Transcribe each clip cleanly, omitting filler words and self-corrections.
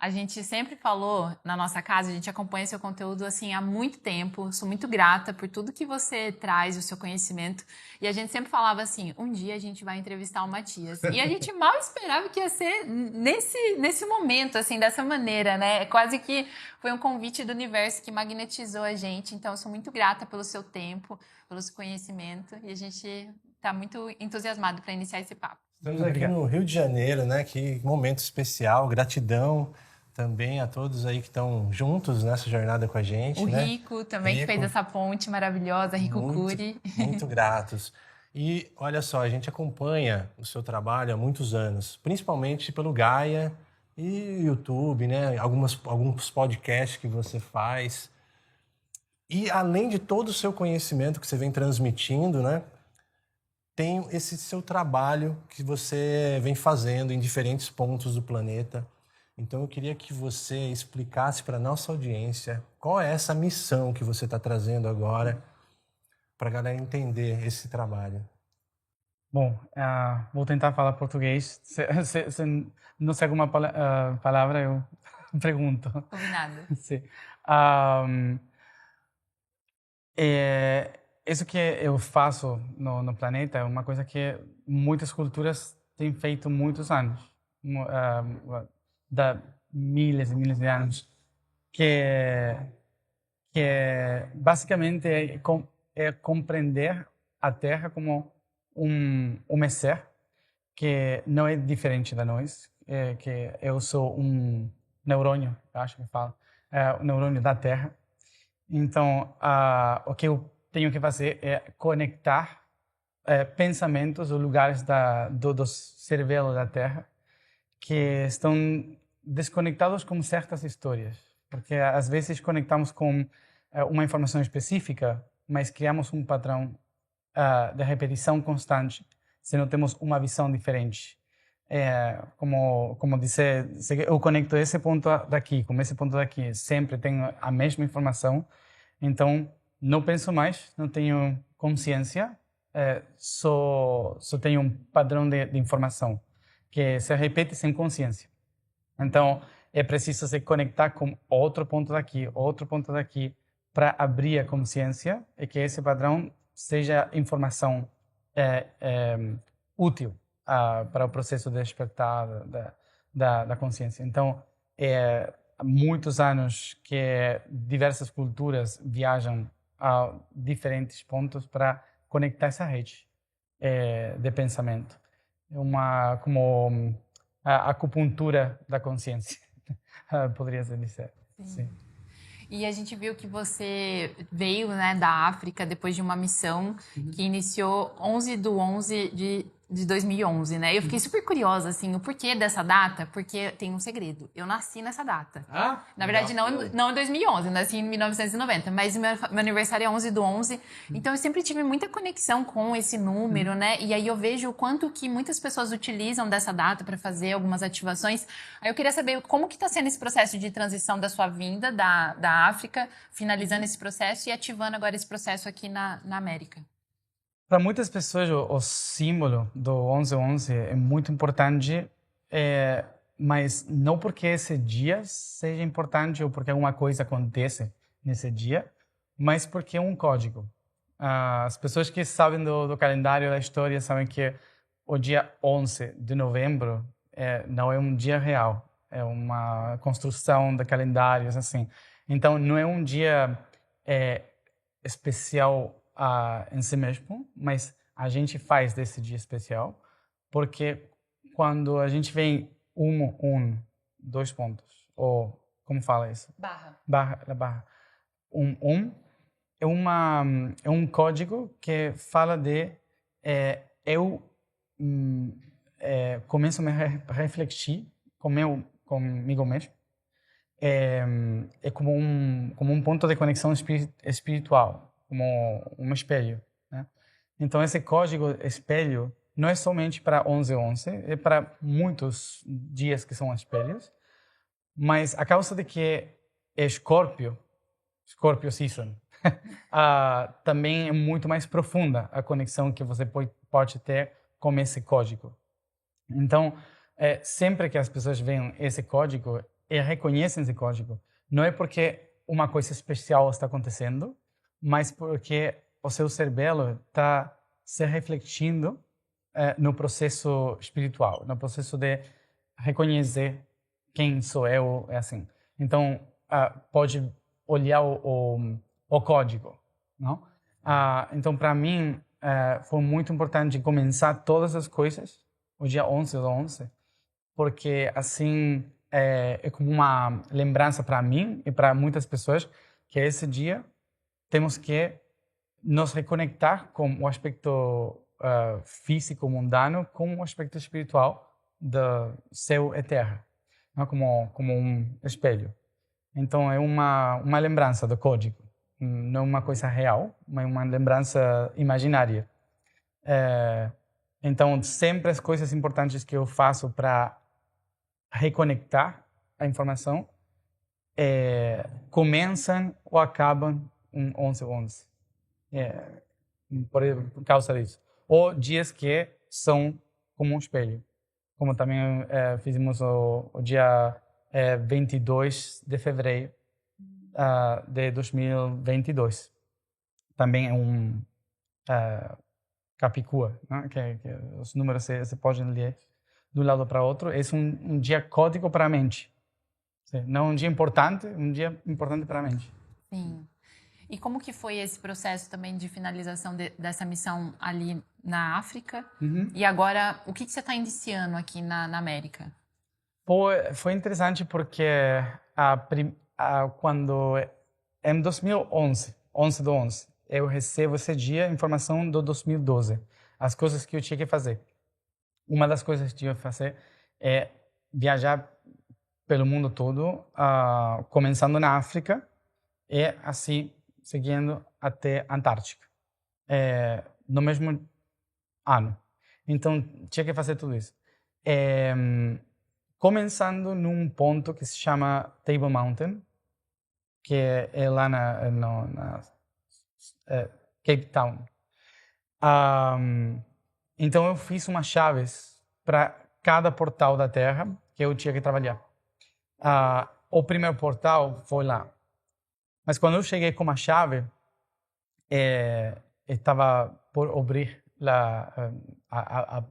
A gente sempre falou na nossa casa, a gente acompanha seu conteúdo assim há muito tempo. Sou muito grata por tudo que você traz, o seu conhecimento. E a gente sempre falava assim, um dia a gente vai entrevistar o Matias. E a gente mal esperava que ia ser nesse momento, assim, dessa maneira, né? Quase que foi um convite do universo que magnetizou a gente. Então, eu sou muito grata pelo seu tempo, pelo seu conhecimento. E a gente está muito entusiasmado para iniciar esse papo. Estamos aqui no Rio de Janeiro, né? Que momento especial, gratidão também a todos aí que estão juntos nessa jornada com a gente. O né? Rico também, que fez essa ponte maravilhosa, Rico Curi. Muito gratos. E olha só, a gente acompanha o seu trabalho há muitos anos, principalmente pelo Gaia e YouTube, né? Alguns podcasts que você faz. E além de todo o seu conhecimento que você vem transmitindo, né? Tem esse seu trabalho que você vem fazendo em diferentes pontos do planeta. Então, eu queria que você explicasse para a nossa audiência qual é essa missão que você está trazendo agora para a galera entender esse trabalho. Bom, vou tentar falar português. Se não sei alguma palavra, eu pergunto. Combinado. Sim. Isso que eu faço no planeta é uma coisa que muitas culturas têm feito muitos anos, da milhares e milhares de anos, que basicamente é compreender a Terra como um ser que não é diferente de nós, que eu sou um neurônio, acho que fala, um neurônio da Terra. Então, o que eu tenho que fazer é conectar pensamentos ou lugares do cerebelo da Terra que estão desconectados com certas histórias. Porque, às vezes, conectamos com uma informação específica, mas criamos um padrão de repetição constante se não temos uma visão diferente. Como dizer, eu conecto esse ponto daqui com esse ponto daqui, sempre tenho a mesma informação, então não penso mais, não tenho consciência, só tenho um padrão de informação que se repete sem consciência. Então é preciso se conectar com outro ponto daqui para abrir a consciência e que esse padrão seja informação útil para o processo de despertar da consciência. Então, há muitos anos que diversas culturas viajam a diferentes pontos para conectar essa rede de pensamento. É como a acupuntura da consciência, poderia se dizer. Sim. E a gente viu que você veio, né, da África depois de uma missão que iniciou 11/11/2011, né? Eu fiquei super curiosa, assim, o porquê dessa data, porque tem um segredo. Eu nasci nessa data. Na verdade, não em 2011, nasci em 1990, mas meu aniversário é 11/11, então eu sempre tive muita conexão com esse número, né? E aí eu vejo o quanto que muitas pessoas utilizam dessa data para fazer algumas ativações. Aí eu queria saber como que está sendo esse processo de transição da sua vinda da África, finalizando esse processo e ativando agora esse processo aqui na América. Para muitas pessoas, o símbolo do 11/11 é muito importante, mas não porque esse dia seja importante ou porque alguma coisa acontece nesse dia, mas porque é um código. As pessoas que sabem do calendário da história sabem que o dia 11 de novembro não é um dia real, é uma construção de calendários, assim. Então, não é um dia especial em si mesmo, mas a gente faz desse dia especial porque quando a gente vem 2 pontos, ou como fala isso? Barra. É um código que fala de eu começo a me refletir comigo mesmo. É como um ponto de conexão espiritual, como um espelho, né? Então esse código espelho não é somente para 11/11, é para muitos dias que são espelhos, mas a causa de que é Scorpio Season, também é muito mais profunda a conexão que você pode ter com esse código. Então, sempre que as pessoas veem esse código, e reconhecem esse código, não é porque uma coisa especial está acontecendo, mas porque o seu cerebelo está se refletindo no processo espiritual, no processo de reconhecer quem sou eu, é assim. Então, pode olhar o código, não? Então, para mim, foi muito importante começar todas as coisas o dia 11/11, porque assim é como uma lembrança para mim e para muitas pessoas que esse dia temos que nos reconectar com o aspecto físico, mundano, com o aspecto espiritual do céu e terra, não? Como um espelho. Então, é uma lembrança do código. Não é uma coisa real, mas uma lembrança imaginária. Então, sempre as coisas importantes que eu faço para reconectar a informação começam ou acabam em 11/11. Por causa disso. Ou dias que são como um espelho. Como também fizemos o dia 22 de fevereiro de 2022. Também é Capicua, né? que os números se podem ler de um lado para outro. É um dia código para a mente. Não um dia importante, um dia importante para a mente. Sim. E como que foi esse processo também de finalização dessa missão ali na África? E agora, o que você está iniciando aqui na América? Foi interessante porque quando em 2011, 11/11, eu recebo esse dia informação do 2012, as coisas que eu tinha que fazer. Uma das coisas que eu tinha que fazer é viajar pelo mundo todo, começando na África e assim seguindo até a Antártica, no mesmo ano. Então, tinha que fazer tudo isso. Começando num ponto que se chama Table Mountain, que é lá na Cape Town. Então, eu fiz umas chaves para cada portal da Terra que eu tinha que trabalhar. O primeiro portal foi lá. Mas quando eu cheguei com uma chave, estava por abrir a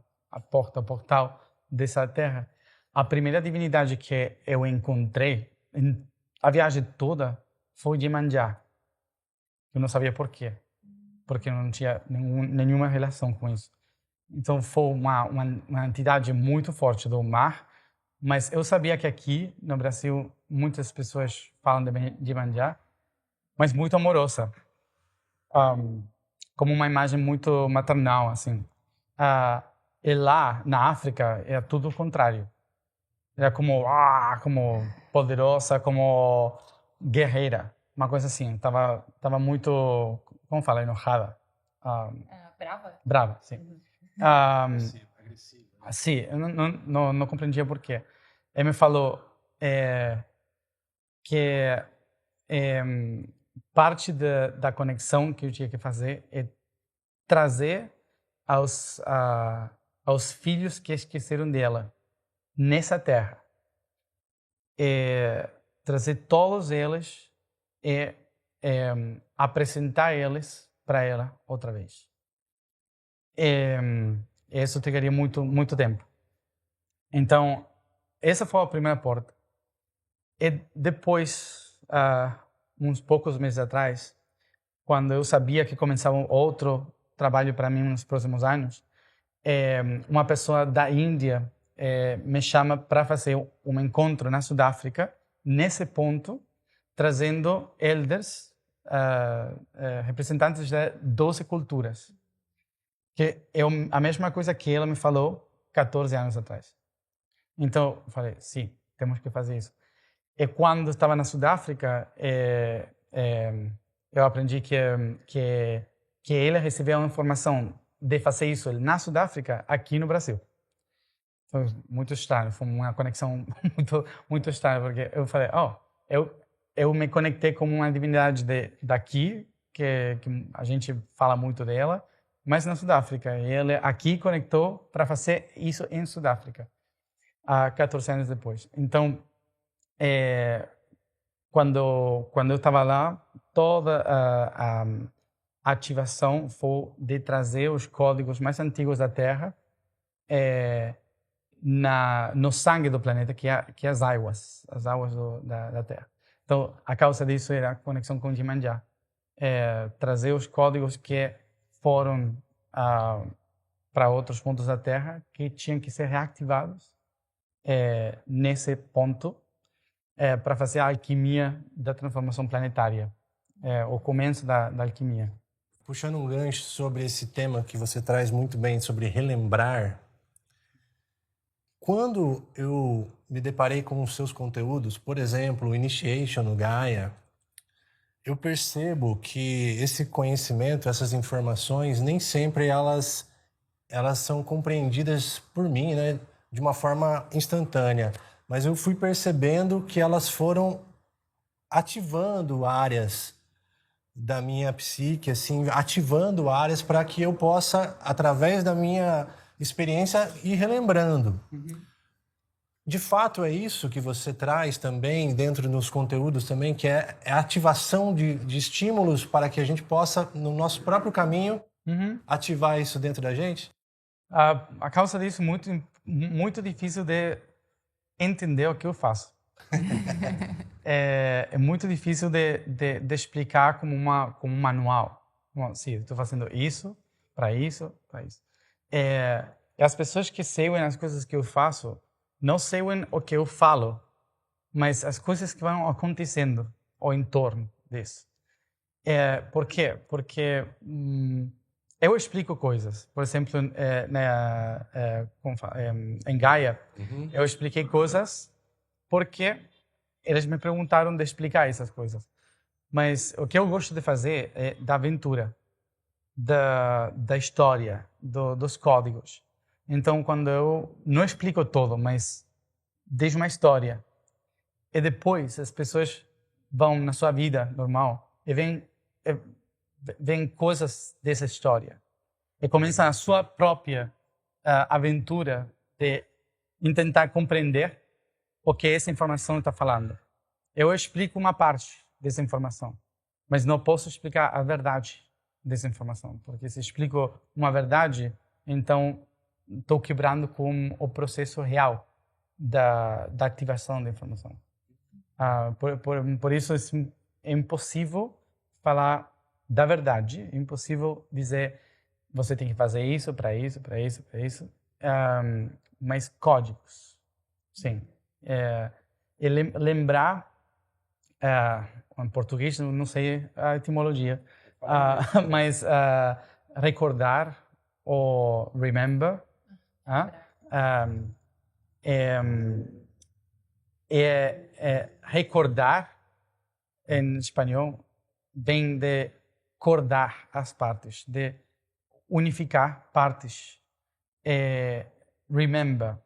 porta, o portal dessa terra. A primeira divindade que eu encontrei, a viagem toda, foi Iemanjá. Eu não sabia por quê, porque eu não tinha nenhuma relação com isso. Então foi uma entidade muito forte do mar, mas eu sabia que aqui no Brasil muitas pessoas falam de Iemanjá, mas muito amorosa, como uma imagem muito maternal, assim. E lá na África é tudo o contrário. É como poderosa, como guerreira, uma coisa assim. Tava muito, como fala, enojada. Brava? Brava, sim. Agressiva. Sim, eu não compreendia por quê. Ele me falou que parte da conexão que eu tinha que fazer é trazer aos filhos que esqueceram dela nessa terra, trazer todos eles e apresentar eles para ela outra vez. Isso teria muito tempo. Então, essa foi a primeira porta. E depois, uns poucos meses atrás, quando eu sabia que começava outro trabalho para mim nos próximos anos, uma pessoa da Índia me chama para fazer um encontro na Sudáfrica, nesse ponto, trazendo elders, representantes de 12 culturas. Que é a mesma coisa que ela me falou 14 anos atrás. Então, eu falei, sim, temos que fazer isso. E quando estava na Sudáfrica, eu aprendi que ele recebeu a informação de fazer isso na Sudáfrica, aqui no Brasil. Foi muito estranho, foi uma conexão muito estranha, porque eu falei, eu me conectei com uma divindade daqui, que a gente fala muito dela, mas na Sudáfrica. E ele aqui conectou para fazer isso em Sudáfrica, há 14 anos depois. Então, Quando eu estava lá, toda a ativação foi de trazer os códigos mais antigos da Terra no sangue do planeta, que é as águas da Terra. Então, a causa disso era a conexão com Iemanjá. Trazer os códigos que foram para outros pontos da Terra que tinham que ser reativados nesse ponto para fazer a alquimia da transformação planetária, o começo da alquimia. Puxando um gancho sobre esse tema que você traz muito bem, sobre relembrar, quando eu me deparei com os seus conteúdos, por exemplo, o Initiation no Gaia, eu percebo que esse conhecimento, essas informações, nem sempre elas são compreendidas por mim, né, de uma forma instantânea. Mas eu fui percebendo que elas foram ativando áreas da minha psique, assim, ativando áreas para que eu possa, através da minha experiência, ir relembrando. De fato, é isso que você traz também dentro dos conteúdos também, que é a ativação de estímulos para que a gente possa, no nosso próprio caminho, ativar isso dentro da gente? A causa disso é muito difícil de entender o que eu faço. É muito difícil de explicar como um manual. Sim, estou fazendo isso, para isso, para isso. E as pessoas que seguem as coisas que eu faço não seguem o que eu falo, mas as coisas que vão acontecendo ao entorno disso. Por quê? Porque eu explico coisas. Por exemplo, em Gaia, eu expliquei coisas porque eles me perguntaram de explicar essas coisas. Mas o que eu gosto de fazer é da aventura, da história, dos códigos. Então, quando eu não explico tudo, mas deixo uma história, e depois as pessoas vão na sua vida normal e veem coisas dessa história. E começam a sua própria aventura de tentar compreender o que essa informação está falando. Eu explico uma parte dessa informação, mas não posso explicar a verdade dessa informação, porque se explico uma verdade, então estou quebrando com o processo real da ativação da informação. Por isso é impossível falar da verdade, é impossível dizer você tem que fazer isso, para isso, para isso, para isso, mas códigos, sim. E lembrar, em português não sei a etimologia, mas recordar ou remember, recordar em espanhol vem de cordar as partes, de unificar partes. Remember,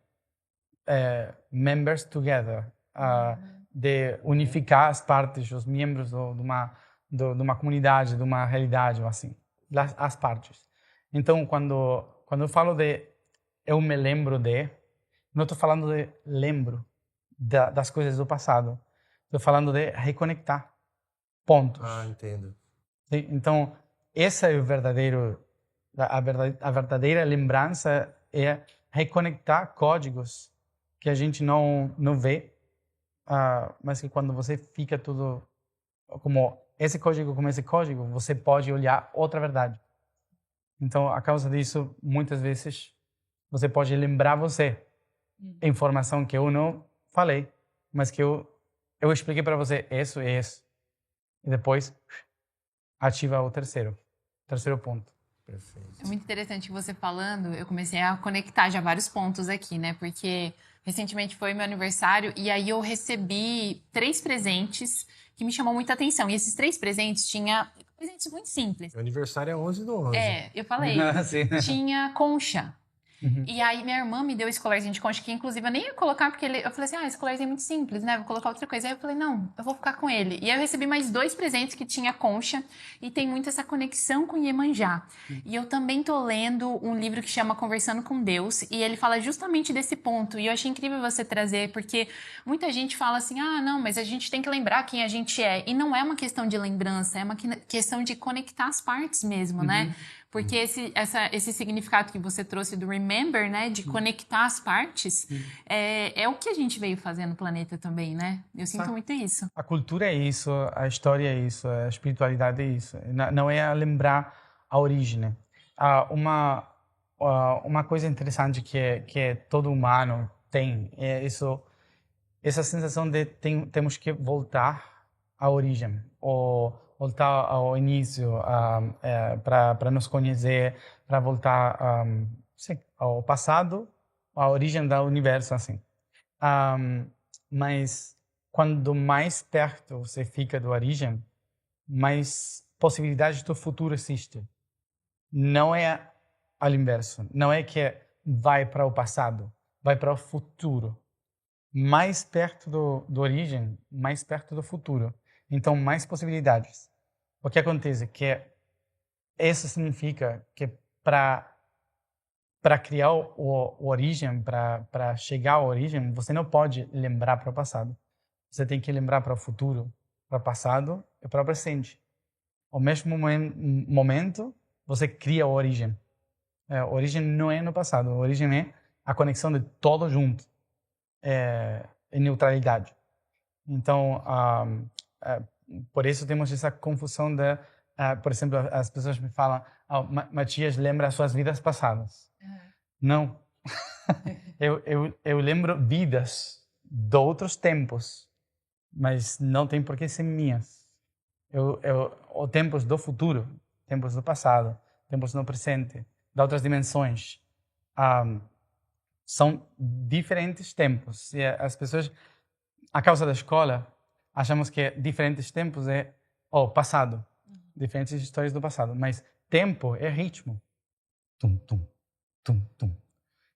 members together, de unificar as partes, os membros de uma comunidade, de uma realidade, ou assim, as partes. Então, quando eu falo de eu me lembro de, não estou falando de lembro das coisas do passado, estou falando de reconectar pontos. Entendo. Então, essa é a verdadeira lembrança, é reconectar códigos que a gente não vê, mas que quando você fica tudo como esse código, você pode olhar outra verdade. Então, a causa disso, muitas vezes, você pode lembrar você informação que eu não falei, mas que eu expliquei para você isso e isso. E depois, ativa o terceiro ponto. Perfeito. É muito interessante você falando, eu comecei a conectar já vários pontos aqui, né? Porque recentemente foi meu aniversário e aí eu recebi 3 presentes que me chamou muita atenção. E esses 3 presentes tinha presentes muito simples. Meu aniversário é 11/11. Eu falei. Tinha concha. E aí minha irmã me deu esse colarzinho de concha, que inclusive eu nem ia colocar, porque eu falei assim, esse colarzinho é muito simples, né? Vou colocar outra coisa. Aí eu falei, não, eu vou ficar com ele. E aí eu recebi mais 2 presentes que tinha concha, e tem muito essa conexão com Iemanjá. E eu também tô lendo um livro que chama Conversando com Deus, e ele fala justamente desse ponto. E eu achei incrível você trazer, porque muita gente fala assim, não, mas a gente tem que lembrar quem a gente é. E não é uma questão de lembrança, é uma questão de conectar as partes mesmo, né? Porque esse significado que você trouxe do remember, né? De conectar as partes, é o que a gente veio fazer no planeta também, né? Eu sinto muito isso. A cultura é isso, a história é isso, a espiritualidade é isso. Não é lembrar a origem. Uma coisa interessante que todo humano tem é essa sensação de temos que voltar à origem, ou voltar ao início, para nos conhecer, para voltar ao passado, à origem do universo, assim. Mas quando mais perto você fica da origem, mais possibilidades do futuro existem. Não é ao inverso. Não é que vai para o passado, vai para o futuro. Mais perto do origem, mais perto do futuro. Então, mais possibilidades. O que acontece é que isso significa que para criar o origem, para chegar à origem, você não pode lembrar para o passado. Você tem que lembrar para o futuro, para o passado e para o presente. Ao mesmo momento, você cria a origem. A origem não é no passado, a origem é a conexão de todo junto. Em neutralidade. Então, por isso temos essa confusão de, por exemplo, as pessoas me falam, Matias lembra as suas vidas passadas. Não. eu lembro vidas de outros tempos, mas não tem por que ser minhas. Os tempos do futuro, tempos do passado, tempos no presente, de outras dimensões. São diferentes tempos. E as pessoas, a causa da escola, achamos que diferentes tempos é o passado. Diferentes histórias do passado. Mas tempo é ritmo. Tum, tum, tum, tum.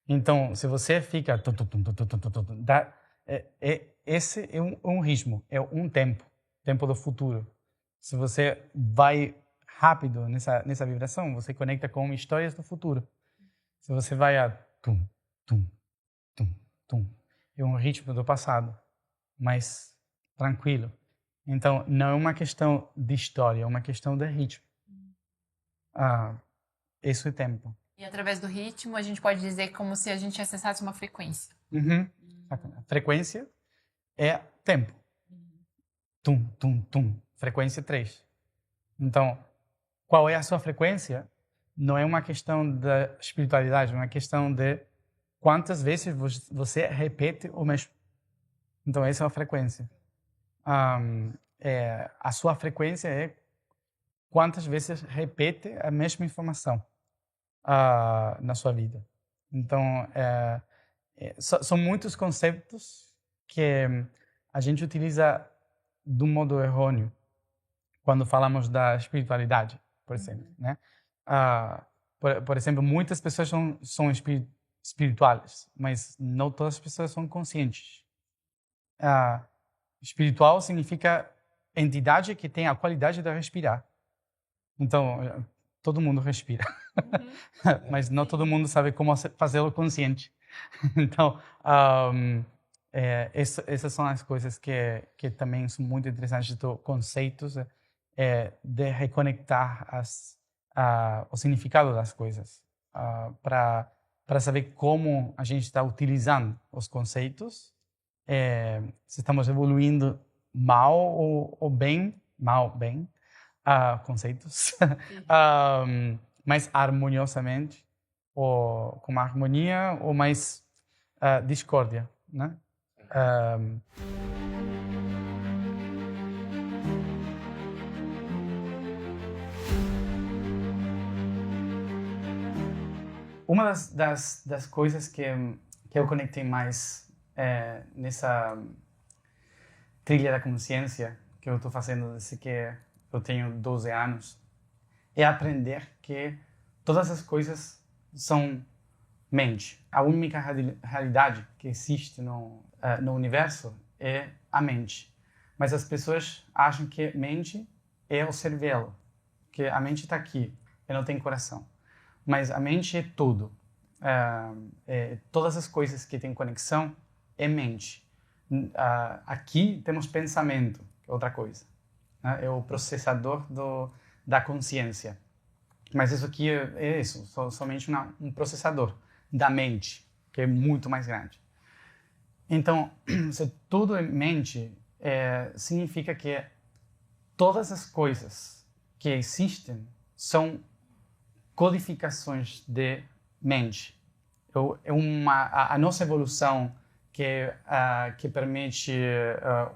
Então, se você fica... Tum, tum, tum, tum, tum, tum, tum, tum, esse é um ritmo, é um tempo. Tempo do futuro. Se você vai rápido nessa vibração, você conecta com histórias do futuro. Se você vai a... Tum, tum, tum, tum. É um ritmo do passado, mas tranquilo. Então, não é uma questão de história, é uma questão de ritmo. Isso é tempo. E através do ritmo, a gente pode dizer como se a gente acessasse uma frequência. A frequência é tempo. Tum, tum, tum. Frequência 3. Então, qual é a sua frequência? Não é uma questão da espiritualidade, é uma questão de quantas vezes você repete o mesmo. Então, essa é a frequência. A sua frequência é quantas vezes repete a mesma informação na sua vida. Então, são muitos conceitos que a gente utiliza de um modo errôneo quando falamos da espiritualidade, por exemplo, né? Por exemplo, muitas pessoas são espirituais, mas não todas as pessoas são conscientes. Espiritual significa entidade que tem a qualidade de respirar. Então, todo mundo respira, mas não todo mundo sabe como fazê-lo consciente. Então, essas são as coisas que também são muito interessantes dos conceitos de reconectar o significado das coisas, para saber como a gente está utilizando os conceitos, se estamos evoluindo mal ou bem, conceitos, mais harmoniosamente, ou com uma harmonia, ou mais discórdia, né? Uma das coisas que eu conectei mais nessa trilha da consciência que eu estou fazendo desde que eu tenho 12 anos é aprender que todas as coisas são mente. A única realidade que existe no universo é a mente. Mas as pessoas acham que mente é o cervello, que a mente está aqui e não tem coração. Mas a mente é tudo. Todas as coisas que têm conexão é mente. Aqui temos pensamento, que é outra coisa. É o processador da consciência. Mas isso aqui é isso, somente um processador da mente, que é muito mais grande. Então, se tudo é mente, significa que todas as coisas que existem são codificações de mente. A nossa evolução que permite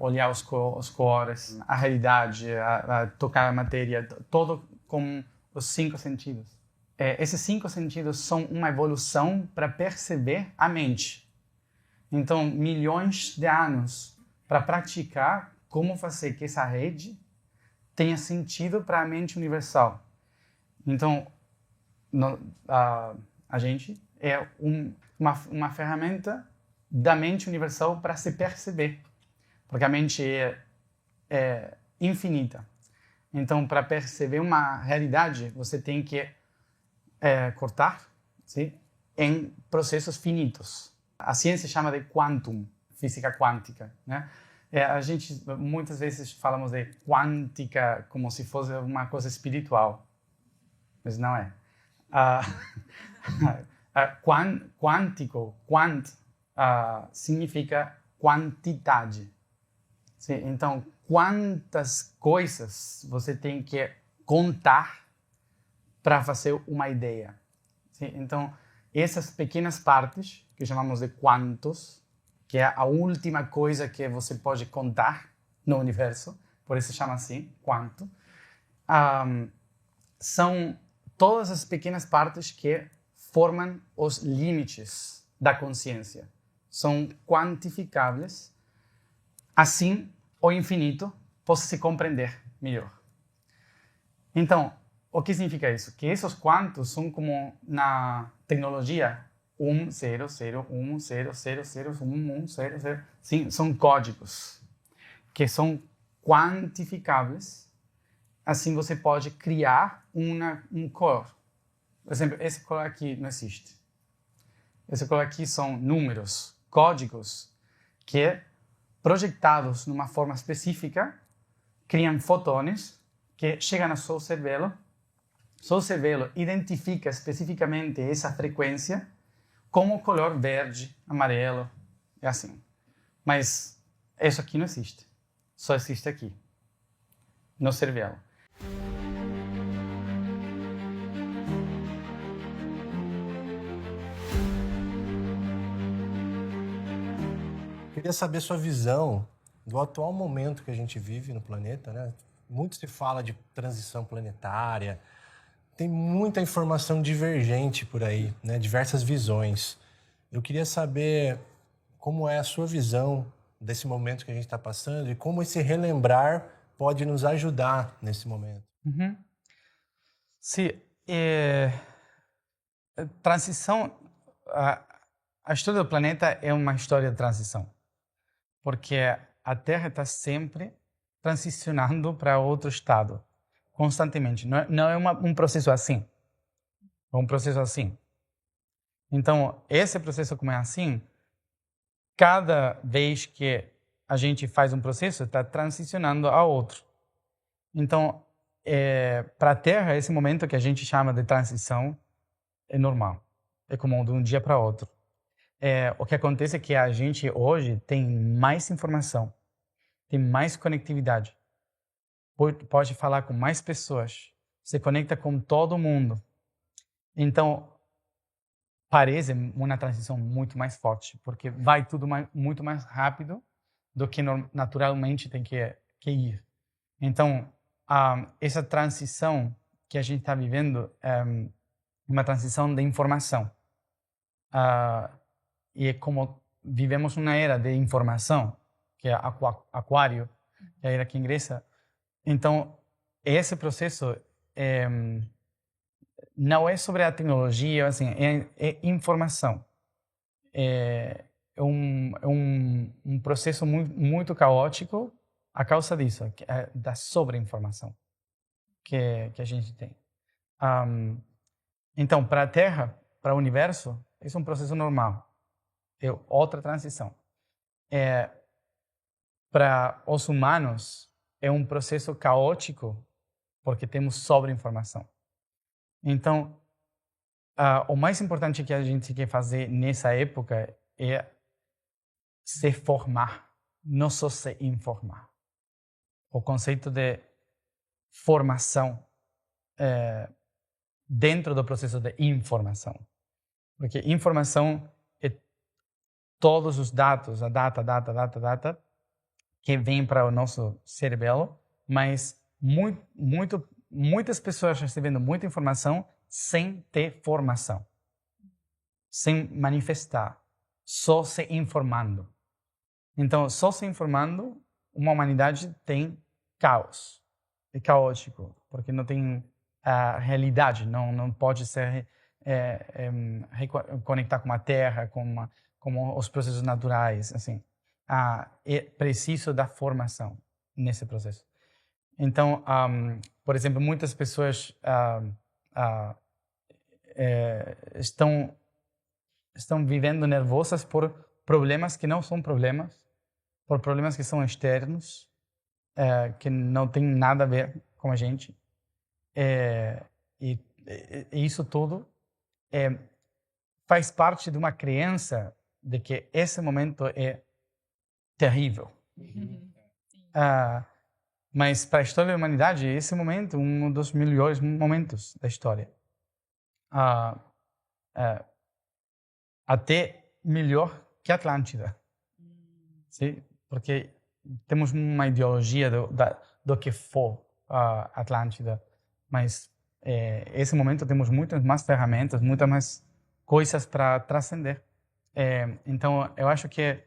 olhar os cores, a realidade, a tocar a matéria, todo com os 5 sentidos. Esses 5 sentidos são uma evolução para perceber a mente. Então, milhões de anos para praticar como fazer que essa rede tenha sentido para a mente universal. Então, a gente é uma ferramenta da mente universal para se perceber, porque a mente é infinita. Então, para perceber uma realidade, você tem que cortar, sim, em processos finitos. A ciência chama de quantum, física quântica, né? A gente muitas vezes falamos de quântica como se fosse uma coisa espiritual, mas não é. Quântico, significa quantidade. Sim, então, quantas coisas você tem que contar para fazer uma ideia? Sim, então, essas pequenas partes, que chamamos de quantos, que é a última coisa que você pode contar no universo, por isso se chama assim, quanto, são todas as pequenas partes que formam os limites da consciência. São quantificáveis. Assim, o infinito pode se compreender melhor. Então, o que significa isso? Que esses quantos são como na tecnologia 1, 0, 0, 1, 0, 0, 0, 1, 1, 0, 0. Sim, são códigos que são quantificáveis. Assim você pode criar um cor. Por exemplo, esse cor aqui não existe. Esse cor aqui são números, códigos que, projetados numa forma específica, criam fotões que chegam ao seu cervello. Seu cervello identifica especificamente essa frequência como color verde, amarelo, é assim. Mas isso aqui não existe. Só existe aqui, no cervello. Queria saber sua visão do atual momento que a gente vive no planeta, né? Muito se fala de transição planetária, tem muita informação divergente por aí, né? Diversas visões. Eu queria saber como é a sua visão desse momento que a gente está passando e como esse relembrar pode nos ajudar nesse momento. Uhum. Sim, transição, a história do planeta é uma história de transição, porque a Terra está sempre transicionando para outro estado, constantemente. Não é um processo assim, é um processo assim. Então, esse processo como é assim, cada vez que a gente faz um processo, está transicionando a outro. Então, para a Terra, esse momento que a gente chama de transição é normal. É comum de um dia para outro. O que acontece é que a gente hoje tem mais informação, tem mais conectividade, pode falar com mais pessoas, se conecta com todo mundo. Então, parece uma transição muito mais forte, porque vai tudo muito mais rápido do que naturalmente tem que ir. Então, essa transição que a gente está vivendo é uma transição de informação. E como vivemos uma era de informação, que é aquário, que é a era que ingressa, então esse processo não é sobre a tecnologia, assim, é informação. É um processo muito caótico a causa disso, da sobreinformação que a gente tem. Então, para a Terra, para o universo, isso é um processo normal. É outra transição. Para os humanos, é um processo caótico porque temos sobreinformação. Então, o mais importante que a gente quer fazer nessa época é se formar, não só se informar. O conceito de formação dentro do processo de informação. Porque informação é todos os dados, a data, que vem para o nosso cerebelo, mas muitas pessoas recebendo muita informação sem ter formação, sem manifestar, só se informando. Então, só se informando, uma humanidade tem caos. É caótico, porque não tem a realidade, não pode se conectar com a Terra, com os processos naturais, assim. É preciso da formação nesse processo. Então, por exemplo, muitas pessoas estão vivendo nervosas por problemas que não são problemas, por problemas que são externos, que não tem nada a ver com a gente. E isso tudo faz parte de uma crença de que esse momento é terrível. Mas para a história da humanidade, esse momento é um dos melhores momentos da história. Até melhor que Atlântida. Sim? Porque temos uma ideologia do que for Atlântida, mas esse momento temos muitas mais ferramentas, muitas mais coisas para transcender. Então, eu acho que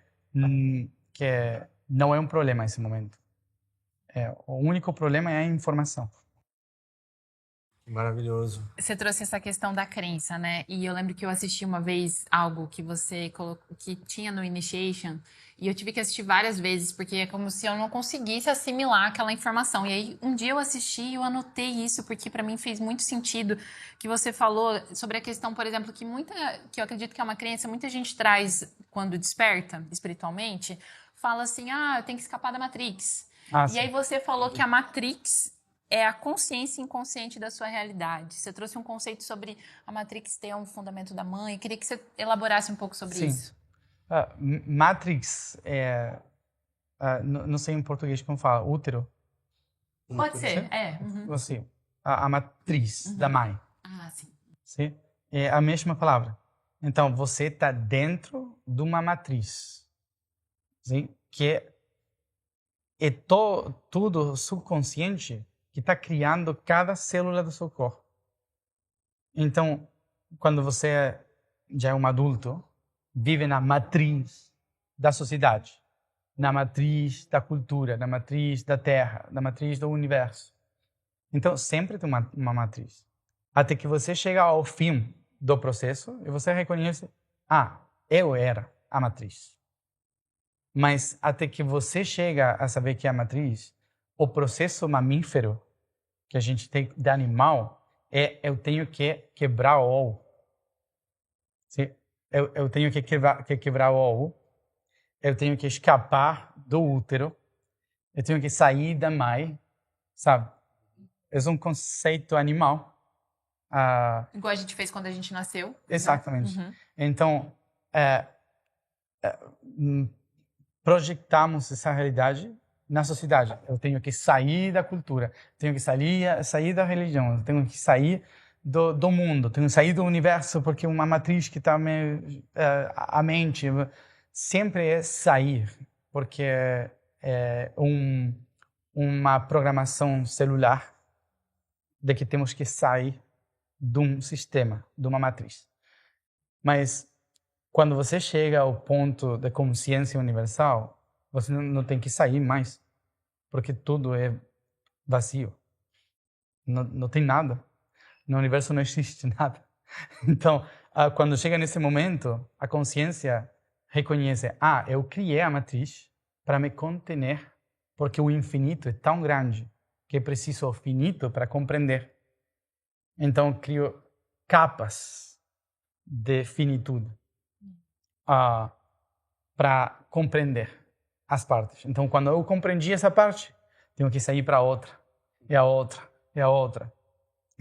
não é um problema esse momento. O único problema é a informação. Maravilhoso. Você trouxe essa questão da crença, né? E eu lembro que eu assisti uma vez algo que você colocou, que tinha no Initiation, e eu tive que assistir várias vezes, porque é como se eu não conseguisse assimilar aquela informação. E aí, um dia eu assisti e eu anotei isso, porque para mim fez muito sentido que você falou sobre a questão, por exemplo, que eu acredito que é uma crença, muita gente traz quando desperta espiritualmente, fala assim, eu tenho que escapar da Matrix. E aí você falou que a Matrix é a consciência inconsciente da sua realidade. Você trouxe um conceito sobre a Matrix ter um fundamento da mãe. Eu queria que você elaborasse um pouco sobre isso. Matrix não sei em português como fala, útero. Pode ser, Assim, a matriz da mãe. Sim. Sim? É a mesma palavra. Então, você está dentro de uma matriz. Sim? Que é tudo subconsciente que está criando cada célula do seu corpo. Então, quando você já é um adulto, vive na matriz da sociedade, na matriz da cultura, na matriz da Terra, na matriz do universo. Então, sempre tem uma matriz. Até que você chega ao fim do processo e você reconhece, eu era a matriz. Mas até que você chega a saber que é a matriz, o processo mamífero que a gente tem de animal eu tenho que quebrar o ovo. Sim? Eu tenho que quebrar o ovo. Eu tenho que escapar do útero. Eu tenho que sair da mãe, sabe? É um conceito animal. Igual a gente fez quando a gente nasceu. Exatamente. Então, projetamos essa realidade na sociedade. Eu tenho que sair da cultura, tenho que sair da religião, eu tenho que sair do mundo, tenho que sair do universo, porque uma matriz que está a mente sempre é sair, porque é uma programação celular de que temos que sair de um sistema, de uma matriz. Mas quando você chega ao ponto da consciência universal, você não tem que sair mais, porque tudo é vazio. Não tem nada. No universo não existe nada. Então, quando chega nesse momento, a consciência reconhece, eu criei a matriz para me conter, porque o infinito é tão grande que preciso do finito para compreender. Então, crio capas de finitude para compreender as partes. Então, quando eu compreendi essa parte, tenho que sair para outra, e a outra, e a outra.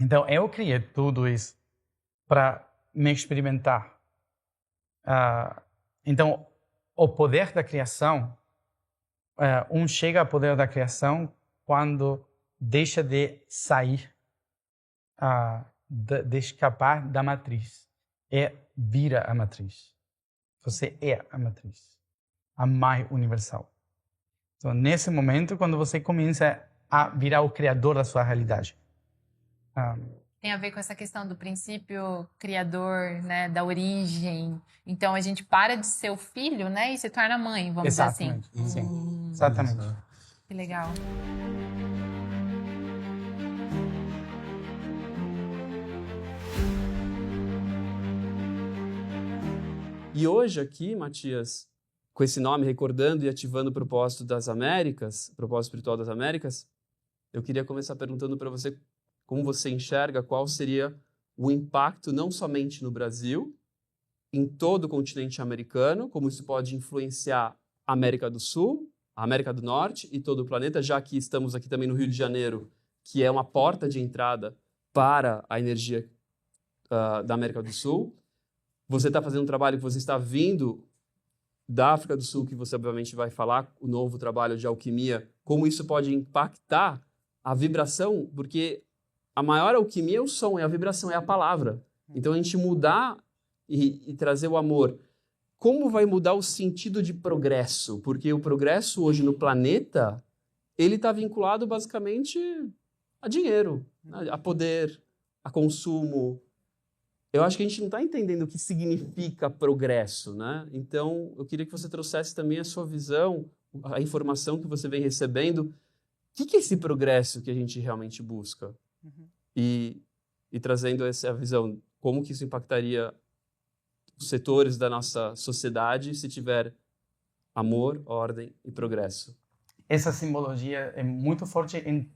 Então, eu criei tudo isso para me experimentar. Então, o poder da criação, chega ao poder da criação quando deixa de sair, de escapar da matriz. Vira a matriz. Você é a matriz, a mãe universal. Então, nesse momento, quando você começa a virar o criador da sua realidade. Tem a ver com essa questão do princípio criador, né, da origem. Então, a gente para de ser o filho, né, e se torna mãe, vamos dizer assim. Sim, exatamente. Que legal. E hoje aqui, Matias, com esse nome, recordando e ativando o propósito das Américas, propósito espiritual das Américas, eu queria começar perguntando para você como você enxerga qual seria o impacto não somente no Brasil, em todo o continente americano, como isso pode influenciar a América do Sul, a América do Norte e todo o planeta, já que estamos aqui também no Rio de Janeiro, que é uma porta de entrada para a energia da América do Sul. Você está fazendo um trabalho que você está vindo da África do Sul, que você obviamente vai falar, o novo trabalho de alquimia, como isso pode impactar a vibração, porque a maior alquimia é o som, é a vibração, é a palavra. Então, a gente mudar e trazer o amor. Como vai mudar o sentido de progresso? Porque o progresso hoje no planeta, ele está vinculado basicamente a dinheiro, a poder, a consumo. Eu acho que a gente não está entendendo o que significa progresso, né? Então, eu queria que você trouxesse também a sua visão, a informação que você vem recebendo. O que é esse progresso que a gente realmente busca? E trazendo essa visão, como que isso impactaria os setores da nossa sociedade se tiver amor, ordem e progresso? Essa simbologia é muito forte em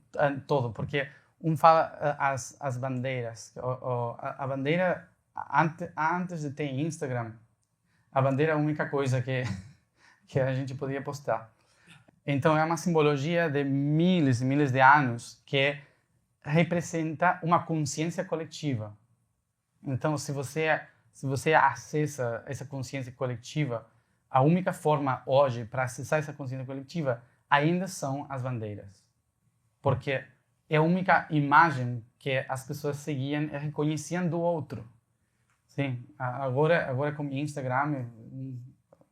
todo, porque fala as bandeiras. A bandeira, antes de ter Instagram, a bandeira é a única coisa que a gente podia postar. Então, é uma simbologia de milhares e milhares de anos que representa uma consciência coletiva. Então, se você acessa essa consciência coletiva, a única forma hoje para acessar essa consciência coletiva ainda são as bandeiras. Porque é a única imagem que as pessoas seguiam e reconheciam do outro. Sim, agora com o Instagram é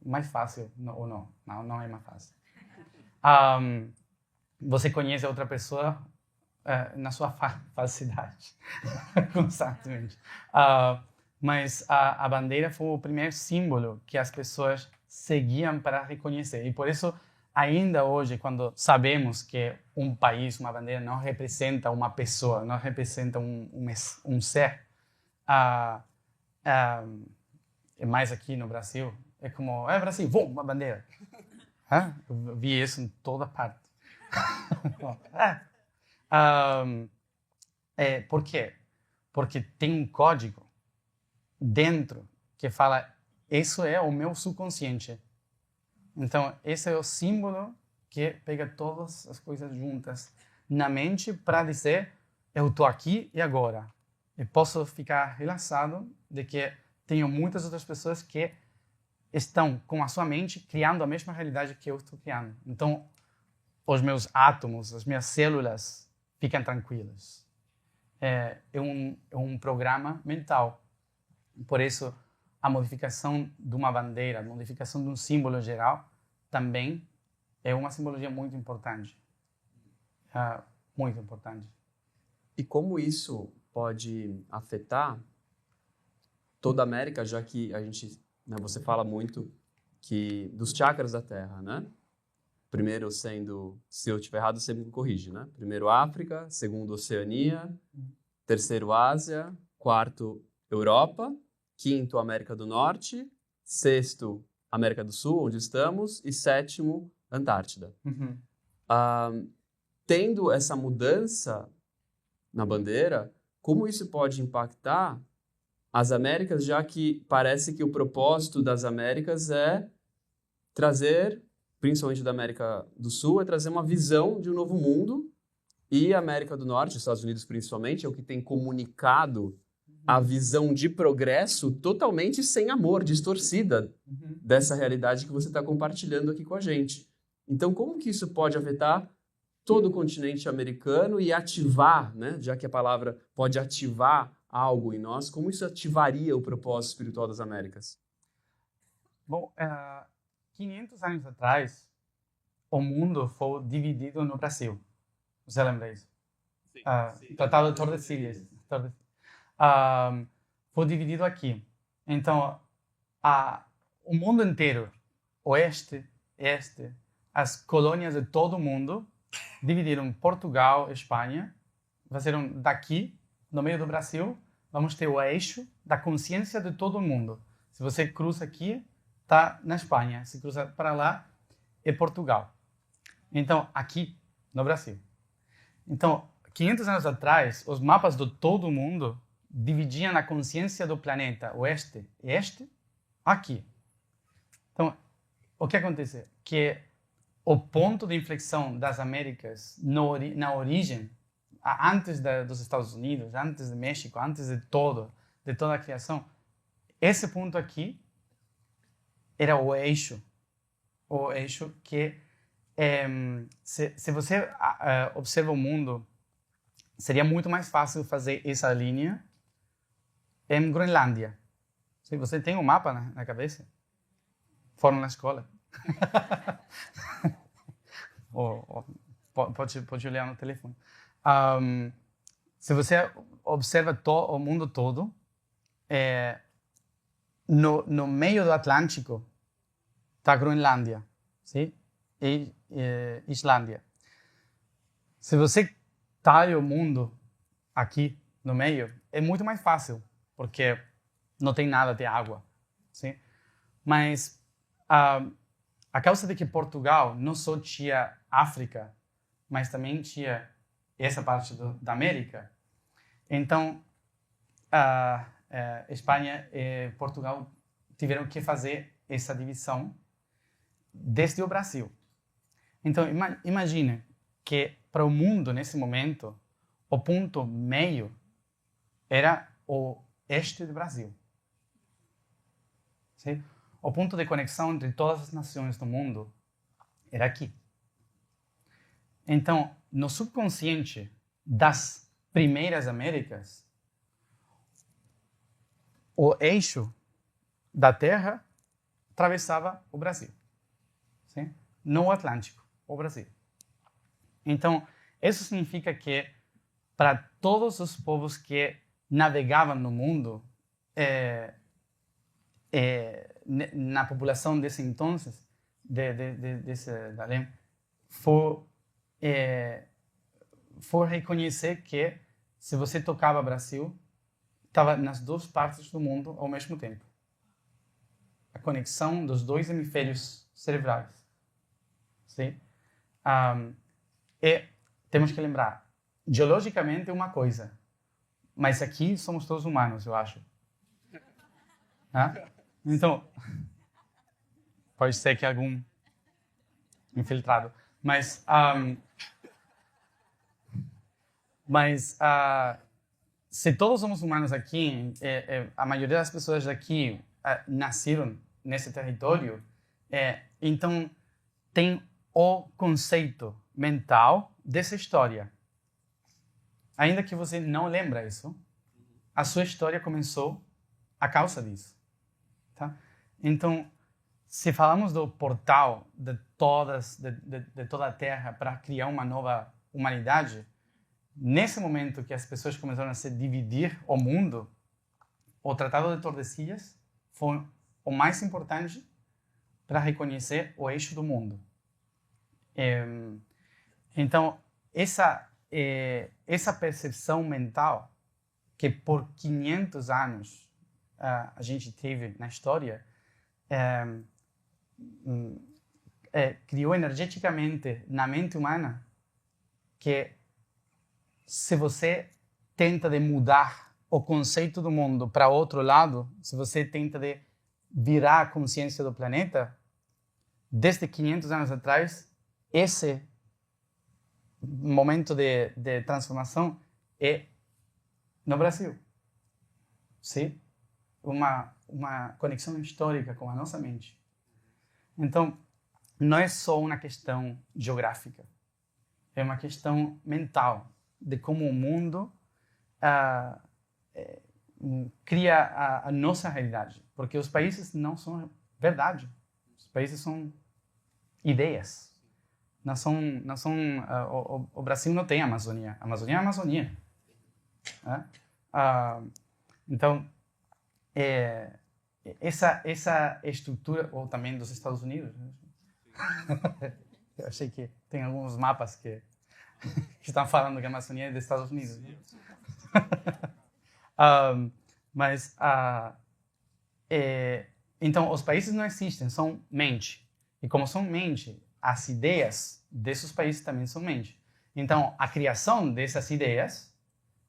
mais fácil, ou não? Não é mais fácil. Você conhece a outra pessoa na sua falsidade, constantemente. Mas a bandeira foi o primeiro símbolo que as pessoas seguiam para reconhecer. E por isso, ainda hoje, quando sabemos que um país, uma bandeira, não representa uma pessoa, não representa um ser, mais aqui no Brasil, é como, Brasil, uma bandeira. Eu vi isso em toda parte. Por quê? Porque tem um código dentro que fala, isso é o meu subconsciente. Então, esse é o símbolo que pega todas as coisas juntas na mente para dizer, eu estou aqui e agora. E posso ficar relaxado de que tenho muitas outras pessoas que estão com a sua mente criando a mesma realidade que eu estou criando. Então, os meus átomos, as minhas células ficam tranquilas. É um programa mental. Por isso, a modificação de uma bandeira, a modificação de um símbolo geral, também é uma simbologia muito importante. Muito importante. E como isso pode afetar toda a América, já que a gente, você fala muito dos chakras da Terra, né? Primeiro sendo, se eu estiver errado, você me corrige, né? Primeiro África, segundo Oceania, terceiro Ásia, quarto Europa, quinto América do Norte, sexto América do Sul, onde estamos, e sétimo Antártida. Tendo essa mudança na bandeira, como isso pode impactar as Américas, já que parece que o propósito das Américas é trazer, principalmente da América do Sul, é trazer uma visão de um novo mundo, e a América do Norte, Estados Unidos principalmente, é o que tem comunicado a visão de progresso totalmente sem amor, distorcida dessa realidade que você está compartilhando aqui com a gente. Então, como que isso pode afetar todo o continente americano e ativar, né, já que a palavra pode ativar algo em nós, como isso ativaria o propósito espiritual das Américas? Bom, 500 anos atrás, o mundo foi dividido no Brasil. Você lembra disso? Sim. Tratado de Tordesilhas. Foi dividido aqui. Então, o mundo inteiro, oeste, este, as colônias de todo o mundo, dividiram Portugal e Espanha, fizeram daqui, no meio do Brasil, vamos ter o eixo da consciência de todo o mundo. Se você cruza aqui, está na Espanha. Se cruza para lá, é Portugal. Então, aqui, no Brasil. Então, 500 anos atrás, os mapas de todo o mundo dividiam a consciência do planeta oeste e este aqui. Então, o que acontece? Que o ponto de inflexão das Américas na origem, antes dos Estados Unidos, antes do México, antes de toda a criação, esse ponto aqui era o eixo que, se você observa o mundo, seria muito mais fácil fazer essa linha em Groenlândia. Se você tem um mapa na cabeça, foram na escola. Pode olhar no telefone. Se você observa o mundo todo, no meio do Atlântico está a Groenlândia, sim? E Islândia. Se você talha o mundo aqui no meio, é muito mais fácil, porque não tem nada de água, sim? Mas a causa de que Portugal não só tinha África, mas também tinha essa parte da América, então Espanha e Portugal tiveram que fazer essa divisão desde o Brasil. Então, imagine que para o mundo, nesse momento, o ponto meio era o este do Brasil. Sim? O ponto de conexão entre todas as nações do mundo era aqui. Então, no subconsciente das primeiras Américas, o eixo da Terra atravessava o Brasil. Sim? No Atlântico, o Brasil. Então, isso significa que para todos os povos que navegavam no mundo, na população desse então, for reconhecer que se você tocava Brasil, estava nas duas partes do mundo ao mesmo tempo. A conexão dos dois hemisférios cerebrais. Sim? E temos que lembrar, geologicamente é uma coisa, mas aqui somos todos humanos, eu acho. Então, pode ser que algum infiltrado, mas se todos somos humanos aqui, a maioria das pessoas daqui nasceram nesse território, então tem o conceito mental dessa história. Ainda que você não lembre isso, a sua história começou a causa disso. Tá? Então, se falamos do portal de toda a Terra para criar uma nova humanidade, nesse momento que as pessoas começaram a se dividir o mundo, o Tratado de Tordesilhas foi o mais importante para reconhecer o eixo do mundo. Então, essa percepção mental que por 500 anos a gente teve na história, criou energeticamente na mente humana que se você tenta de mudar o conceito do mundo para outro lado, se você tenta de virar a consciência do planeta, desde 500 anos atrás, esse momento de transformação é no Brasil. Sim? Uma conexão histórica com a nossa mente. Então, não é só uma questão geográfica. É uma questão mental, de como o mundo cria a nossa realidade. Porque os países não são verdade. Os países são ideias. O Brasil não tem Amazônia. A Amazônia é a Amazônia. Então, essa estrutura, ou também dos Estados Unidos. Eu achei que tem alguns mapas que estão falando que a Amazônia é dos Estados Unidos. Então, os países não existem, são mente. E como são mente, as ideias desses países também são mente. Então, a criação dessas ideias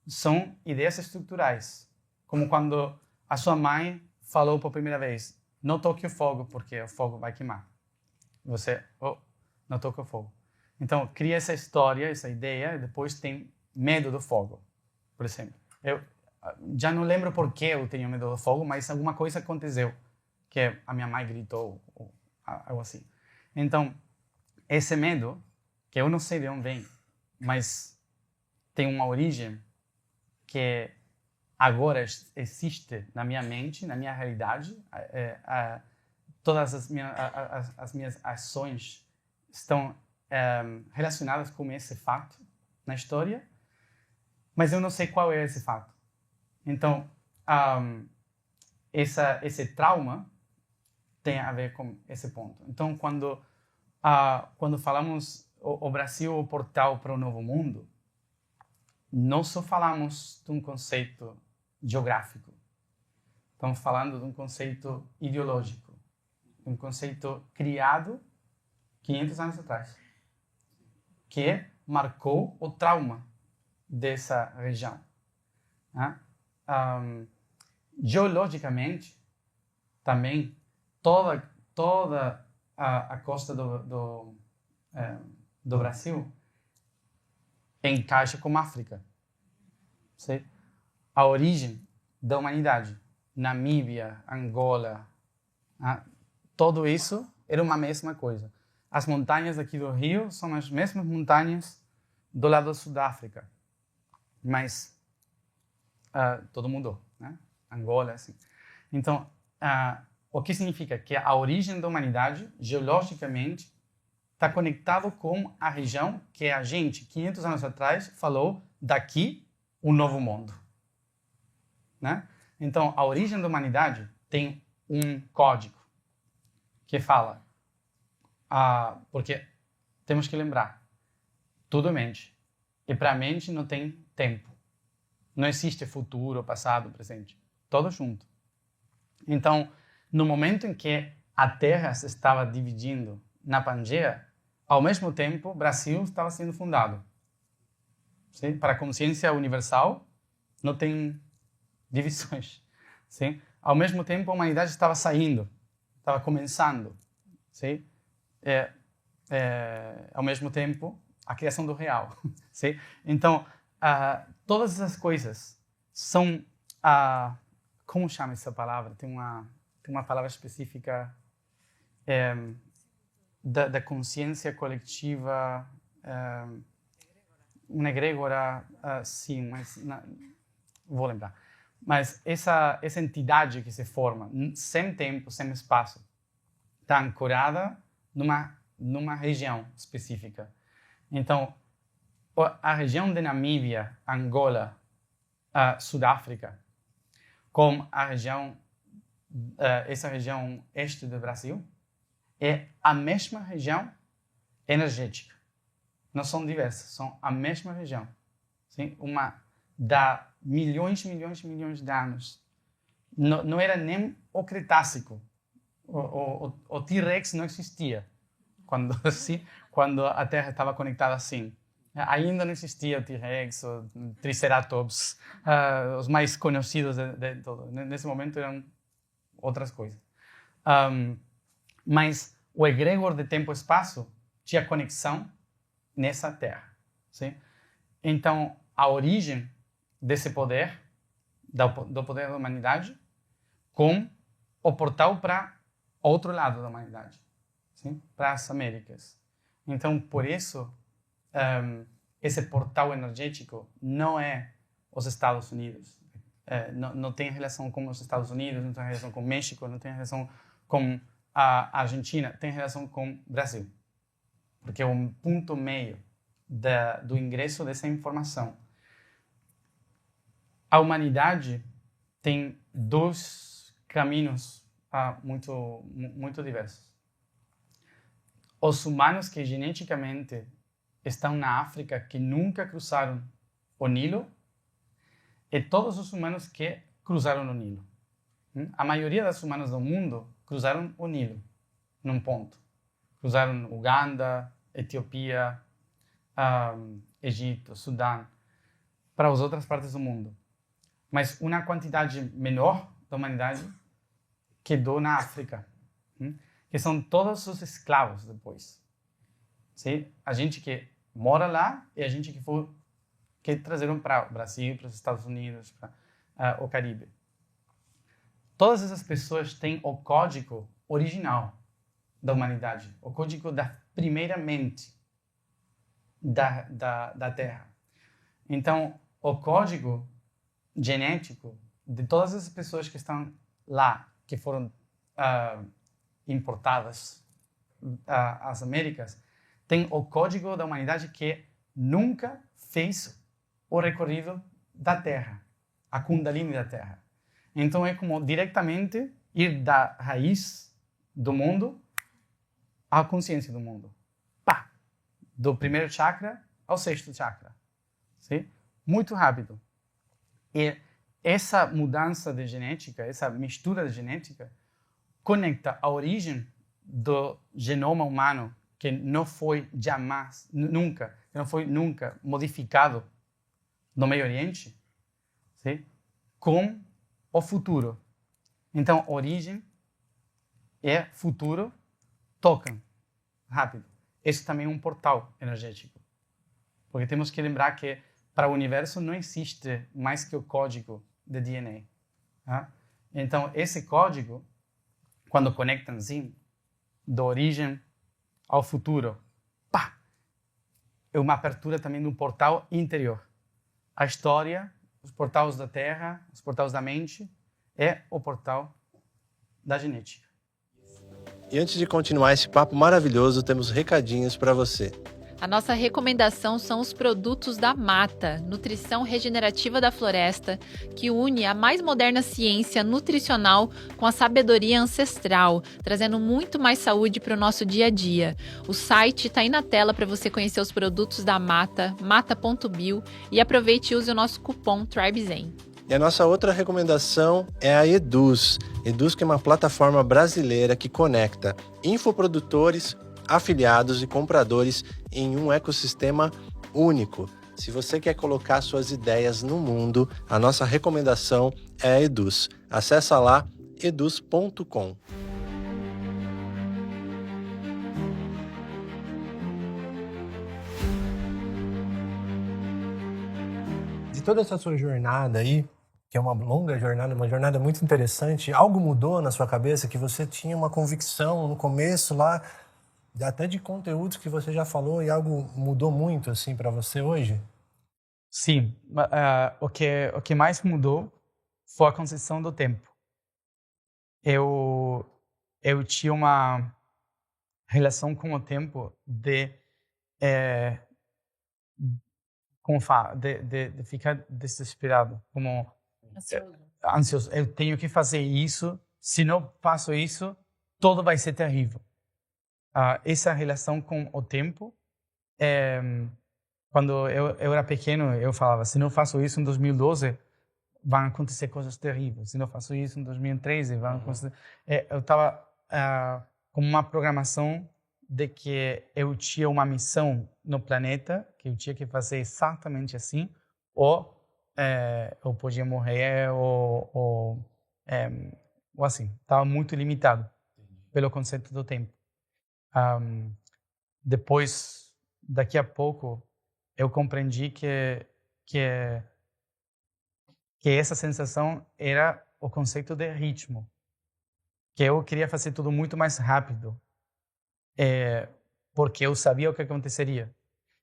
são ideias estruturais. Como quando a sua mãe falou por primeira vez, não toque o fogo, porque o fogo vai queimar. Você, não toque o fogo. Então, cria essa história, essa ideia, e depois tem medo do fogo, por exemplo. Eu já não lembro por que eu tenho medo do fogo, mas alguma coisa aconteceu, que a minha mãe gritou, ou algo assim. Então, esse medo, que eu não sei de onde vem, mas tem uma origem que agora existe na minha mente, na minha realidade. Todas as minhas ações estão relacionadas com esse fato na história, mas eu não sei qual é esse fato. Então, esse trauma tem a ver com esse ponto. Então, quando falamos o Brasil, o portal para o novo mundo, não só falamos de um conceito geográfico. Estamos falando de um conceito ideológico, um conceito criado 500 anos atrás, que marcou o trauma dessa região. Geologicamente, também, toda a costa do Brasil encaixa com a África. Sim? A origem da humanidade, Namíbia, Angola, tudo isso era uma mesma coisa. As montanhas aqui do Rio são as mesmas montanhas do lado da Sudáfrica, mas tudo mudou, né? Angola, assim. Então, o que significa? Que a origem da humanidade, geologicamente, está conectado com a região que a gente, 500 anos atrás, falou daqui o novo mundo. Né? Então, a origem da humanidade tem um código que fala, porque temos que lembrar, tudo é mente. E para a mente não tem tempo. Não existe futuro, passado, presente. Tudo junto. Então, no momento em que a Terra se estava dividindo na Pangeia, ao mesmo tempo, o Brasil estava sendo fundado. Sim? Para a consciência universal, não tem divisões. Sim? Ao mesmo tempo, a humanidade estava saindo, estava começando. Sim? Ao mesmo tempo, a criação do real. Sim? Então, todas essas coisas são... como chama essa palavra? Tem uma palavra específica da consciência coletiva, uma egrégora, sim, mas vou lembrar. Mas essa entidade que se forma, sem tempo, sem espaço, está ancorada numa região específica. Então, a região de Namíbia, Angola, Sudáfrica, com essa região este do Brasil, é a mesma região energética. Não são diversas, são a mesma região. Sim? de milhões de anos. Não era nem o Cretácico. O T-Rex não existia quando a Terra estava conectada assim. Ainda não existia o T-Rex, o Triceratops, os mais conhecidos de todo. Nesse momento eram outras coisas. Mas o egregor de tempo e espaço tinha conexão nessa Terra. Sim? Então, a origem desse poder, do poder da humanidade, com o portal para outro lado da humanidade, sim? Para as Américas. Então, por isso, esse portal energético não é os Estados Unidos. Não tem relação com os Estados Unidos, não tem relação com o México, não tem relação com a Argentina, tem relação com o Brasil. Porque é um ponto meio do ingresso dessa informação. A humanidade tem dois caminhos muito diversos. Os humanos que geneticamente estão na África, que nunca cruzaram o Nilo, e todos os humanos que cruzaram o Nilo. A maioria dos humanos do mundo cruzaram o Nilo, num ponto. Cruzaram Uganda, Etiópia, Egito, Sudão, para as outras partes do mundo. Mas uma quantidade menor da humanidade quedou na África, que são todos os escravos depois. Sim? A gente que mora lá e a gente que trazeram para o Brasil, para os Estados Unidos, para o Caribe. Todas essas pessoas têm o código original da humanidade, o código da primeira mente da Terra. Então, o código genético de todas as pessoas que estão lá, que foram importadas às Américas, tem o código da humanidade que nunca fez o recorrido da Terra, a Kundalini da Terra. Então é como diretamente ir da raiz do mundo à consciência do mundo. Pá! Do primeiro chakra ao sexto chakra. Sim? Muito rápido. E essa mudança de genética, essa mistura de genética, conecta a origem do genoma humano, que não foi jamais, nunca, não foi nunca modificado no Meio Oriente, sim? Com o futuro. Então, origem e futuro tocam rápido. Esse também é um portal energético. Porque temos que lembrar que para o universo não existe mais que o código de DNA. Tá? Então, esse código, quando conectam assim, da origem ao futuro, pá, é uma abertura também no portal interior. A história, os portais da Terra, os portais da mente, é o portal da genética. E antes de continuar esse papo maravilhoso, temos recadinhos para você. A nossa recomendação são os produtos da Mata, nutrição regenerativa da floresta, que une a mais moderna ciência nutricional com a sabedoria ancestral, trazendo muito mais saúde para o nosso dia a dia. O site está aí na tela para você conhecer os produtos da Mata, mata.bio, e aproveite e use o nosso cupom TRIBEZEN. E a nossa outra recomendação é a Eduz. Eduz, que é uma plataforma brasileira que conecta infoprodutores, afiliados e compradores em um ecossistema único. Se você quer colocar suas ideias no mundo, a nossa recomendação é a Eduz. Acesse lá eduz.com. De toda essa sua jornada aí, que é uma longa jornada, uma jornada muito interessante, algo mudou na sua cabeça que você tinha uma convicção no começo lá, até de conteúdos que você já falou, e algo mudou muito assim para você hoje? Sim, o que mais mudou foi a concepção do tempo. Eu tinha uma relação com o tempo de ficar desesperado, como ansioso. Eu tenho que fazer isso. Se não faço isso, tudo vai ser terrível. Essa relação com o tempo quando eu era pequeno, eu falava, se não faço isso em 2012, vão acontecer coisas terríveis. Se não faço isso em 2013, vão acontecer... Eu estava com uma programação de que eu tinha uma missão no planeta, que eu tinha que fazer exatamente assim, ou eu podia morrer, ou assim. Estava muito limitado pelo conceito do tempo. Depois, daqui a pouco, eu compreendi que essa sensação era o conceito de ritmo, que eu queria fazer tudo muito mais rápido, porque eu sabia o que aconteceria.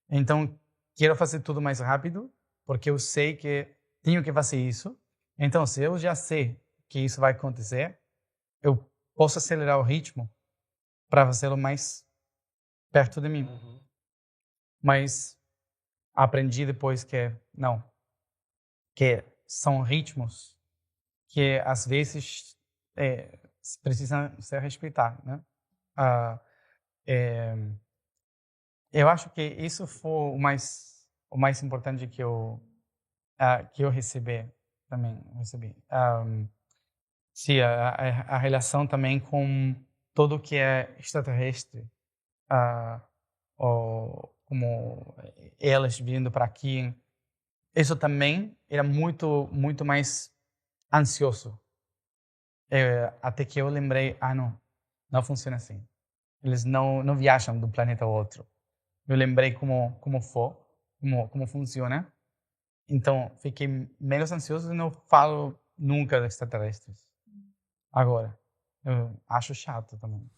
Então, quero fazer tudo mais rápido, porque eu sei que tenho que fazer isso. Então, se eu já sei que isso vai acontecer, eu posso acelerar o ritmo para fazê-lo mais perto de mim. Mas aprendi depois que não, que são ritmos que às vezes precisam ser respeitados, né? Eu acho que isso foi o mais importante que eu recebi também. Sim, a relação também com tudo que é extraterrestre, ou como elas vindo para aqui. Isso também era muito mais ansioso. Até que eu lembrei, não funciona assim. Eles não viajam de um planeta ao outro. Eu lembrei como funciona. Então, fiquei menos ansioso e não falo nunca de extraterrestres. Agora, eu acho chato também.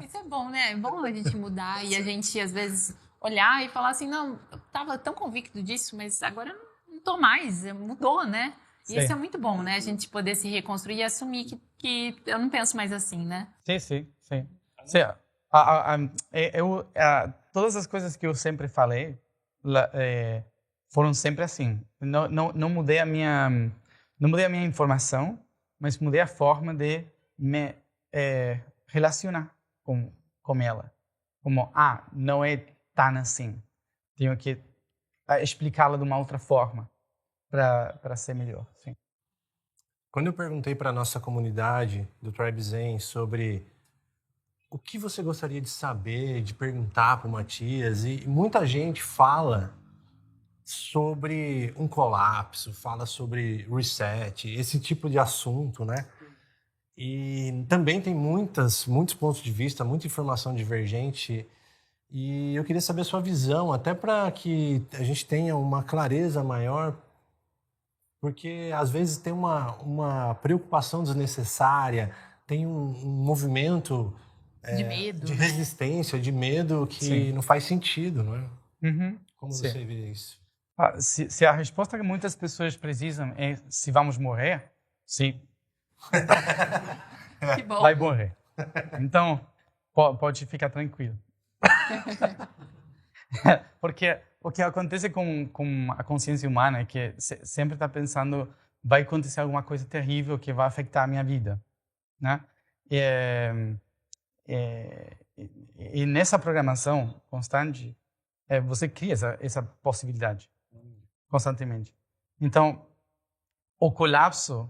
Isso é bom, né? É bom a gente mudar e a gente, às vezes, olhar e falar assim, não, eu estava tão convicto disso, mas agora não estou mais, mudou, né? E isso é muito bom, né? A gente poder se reconstruir e assumir que eu não penso mais assim, né? Sim. Todas as coisas que eu sempre falei foram sempre assim. Não mudei a minha informação, mas mudei a forma de me relacionar com ela. Como, não é tão assim. Tenho que explicá-la de uma outra forma para ser melhor. Sim. Quando eu perguntei para a nossa comunidade do Tribe Zen sobre o que você gostaria de saber, de perguntar para o Matias, e muita gente fala sobre um colapso, fala sobre reset, esse tipo de assunto, né? E também tem muitos pontos de vista, muita informação divergente. E eu queria saber a sua visão, até para que a gente tenha uma clareza maior, porque às vezes tem uma preocupação desnecessária, tem um movimento de medo, de resistência, de medo que não faz sentido, não é? Como você vê isso? Se a resposta que muitas pessoas precisam é se vamos morrer, sim. Que bom. Vai morrer. Então, pode ficar tranquilo. Porque o que acontece com a consciência humana é que sempre está pensando vai acontecer alguma coisa terrível que vai afetar a minha vida, né? E nessa programação constante, você cria essa possibilidade constantemente. Então, o colapso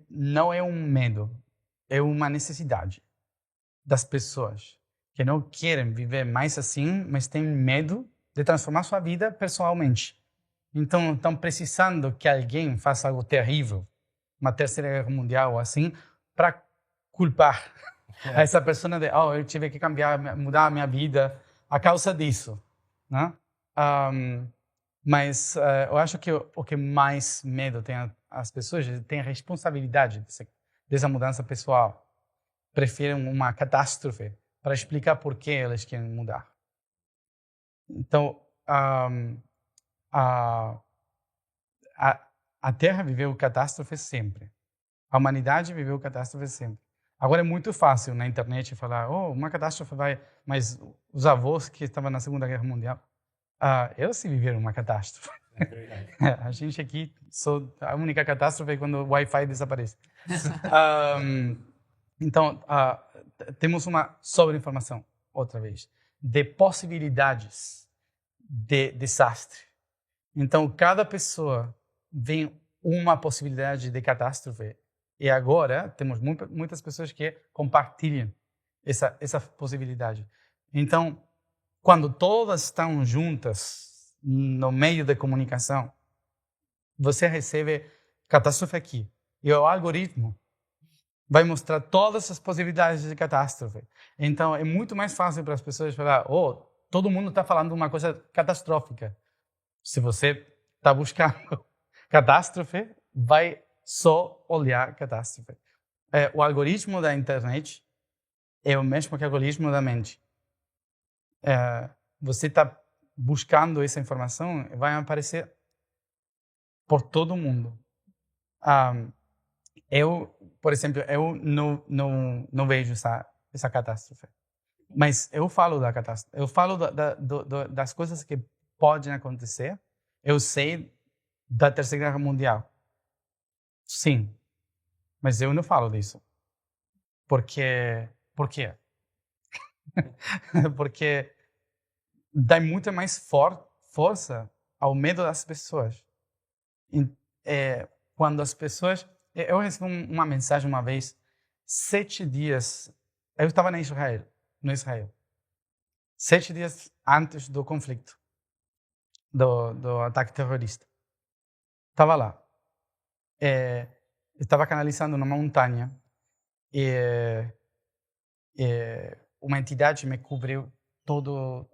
não é um medo, é uma necessidade das pessoas que não querem viver mais assim, mas têm medo de transformar sua vida pessoalmente. Então, estão precisando que alguém faça algo terrível, uma terceira guerra mundial ou assim, para culpar essa pessoa de, eu tive que mudar a minha vida a causa disso, né? Mas eu acho que o que mais medo tem as pessoas tem a responsabilidade dessa mudança pessoal. Preferem uma catástrofe para explicar por que elas querem mudar. Então, a Terra viveu catástrofe sempre. A humanidade viveu catástrofe sempre. Agora é muito fácil na internet falar, uma catástrofe vai... Mas os avós que estavam na Segunda Guerra Mundial, eles sim viveram uma catástrofe. É verdade. A gente aqui, a única catástrofe é quando o Wi-Fi desaparece. Então, temos uma sobre-informação, outra vez. de possibilidades de desastre. Então, cada pessoa vê uma possibilidade de catástrofe e agora temos muitas pessoas que compartilham essa possibilidade. Então, quando todas estão juntas no meio da comunicação, você recebe catástrofe aqui. E o algoritmo vai mostrar todas as possibilidades de catástrofe. Então, é muito mais fácil para as pessoas falar, todo mundo está falando uma coisa catastrófica. Se você está buscando catástrofe, vai só olhar catástrofe. O algoritmo da internet é o mesmo que o algoritmo da mente. Você está buscando essa informação, vai aparecer por todo mundo. Por exemplo, eu não vejo essa catástrofe. Mas eu falo da catástrofe. Eu falo das coisas que podem acontecer. Eu sei da Terceira Guerra Mundial. Sim. Mas eu não falo disso. Por quê? Porque dá muito mais força ao medo das pessoas. Quando as pessoas... Eu recebi uma mensagem uma vez, 7 dias... Eu estava no Israel. 7 dias antes do conflito, do ataque terrorista. Estava lá. Estava canalizando numa montanha e uma entidade me cobriu todo...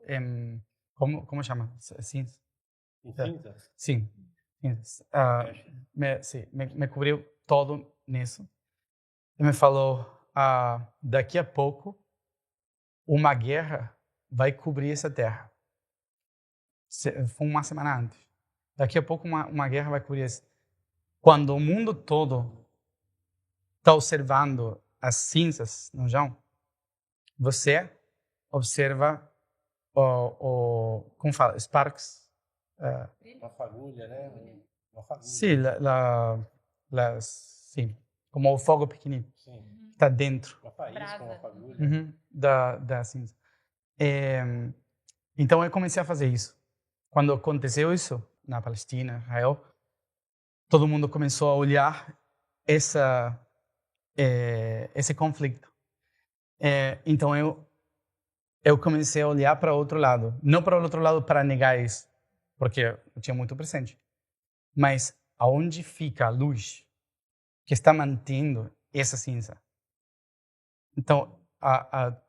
como chama? Cinza? Sim. Me cobriu todo nisso. E me falou, daqui a pouco, uma guerra vai cobrir essa terra. Foi uma semana antes. Daqui a pouco uma guerra vai cobrir isso. Quando o mundo todo está observando as cinzas no chão, você observa como fala, sparks. Uma fagulha, né? Uma fagulha. Sim, sim, como o fogo pequenino. Sim. Está dentro. Uma faísca, uma fagulha. Da cinza. Então eu comecei a fazer isso. Quando aconteceu isso na Palestina, Israel, todo mundo começou a olhar esse conflito. Então eu comecei a olhar para o outro lado. Não para o outro lado para negar isso, porque eu tinha muito presente. Mas aonde fica a luz que está mantendo essa cinza? Então,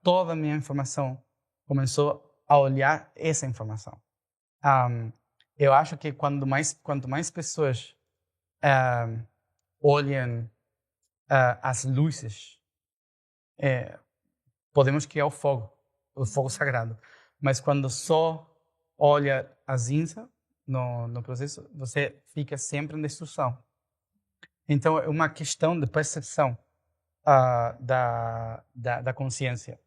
toda a minha informação começou a olhar essa informação. Eu acho que quanto mais pessoas olham as luzes, podemos criar o fogo sagrado. Mas quando só olha a cinza no processo, você fica sempre em destruição. Então, é uma questão de percepção da consciência.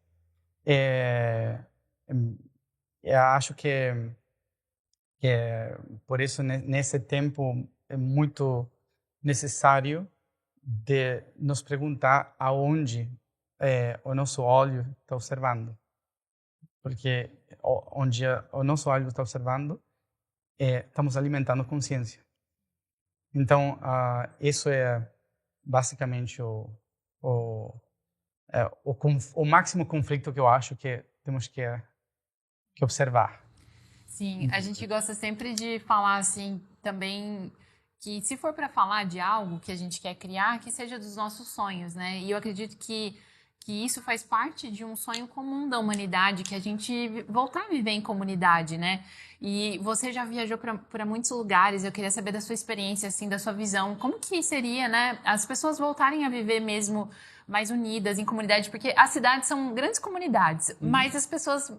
Eu acho que por isso, nesse tempo, é muito necessário de nos perguntar aonde o nosso olho está observando. Porque onde o nosso olho está observando, estamos alimentando consciência. Então, isso é basicamente o máximo conflito que eu acho que temos que observar. Sim, a gente gosta sempre de falar assim também que se for para falar de algo que a gente quer criar, que seja dos nossos sonhos, né? E eu acredito que isso faz parte de um sonho comum da humanidade, que a gente voltar a viver em comunidade, né? E você já viajou para muitos lugares, eu queria saber da sua experiência, assim, da sua visão, como que seria, né, as pessoas voltarem a viver mesmo mais unidas em comunidade, porque as cidades são grandes comunidades, mas as pessoas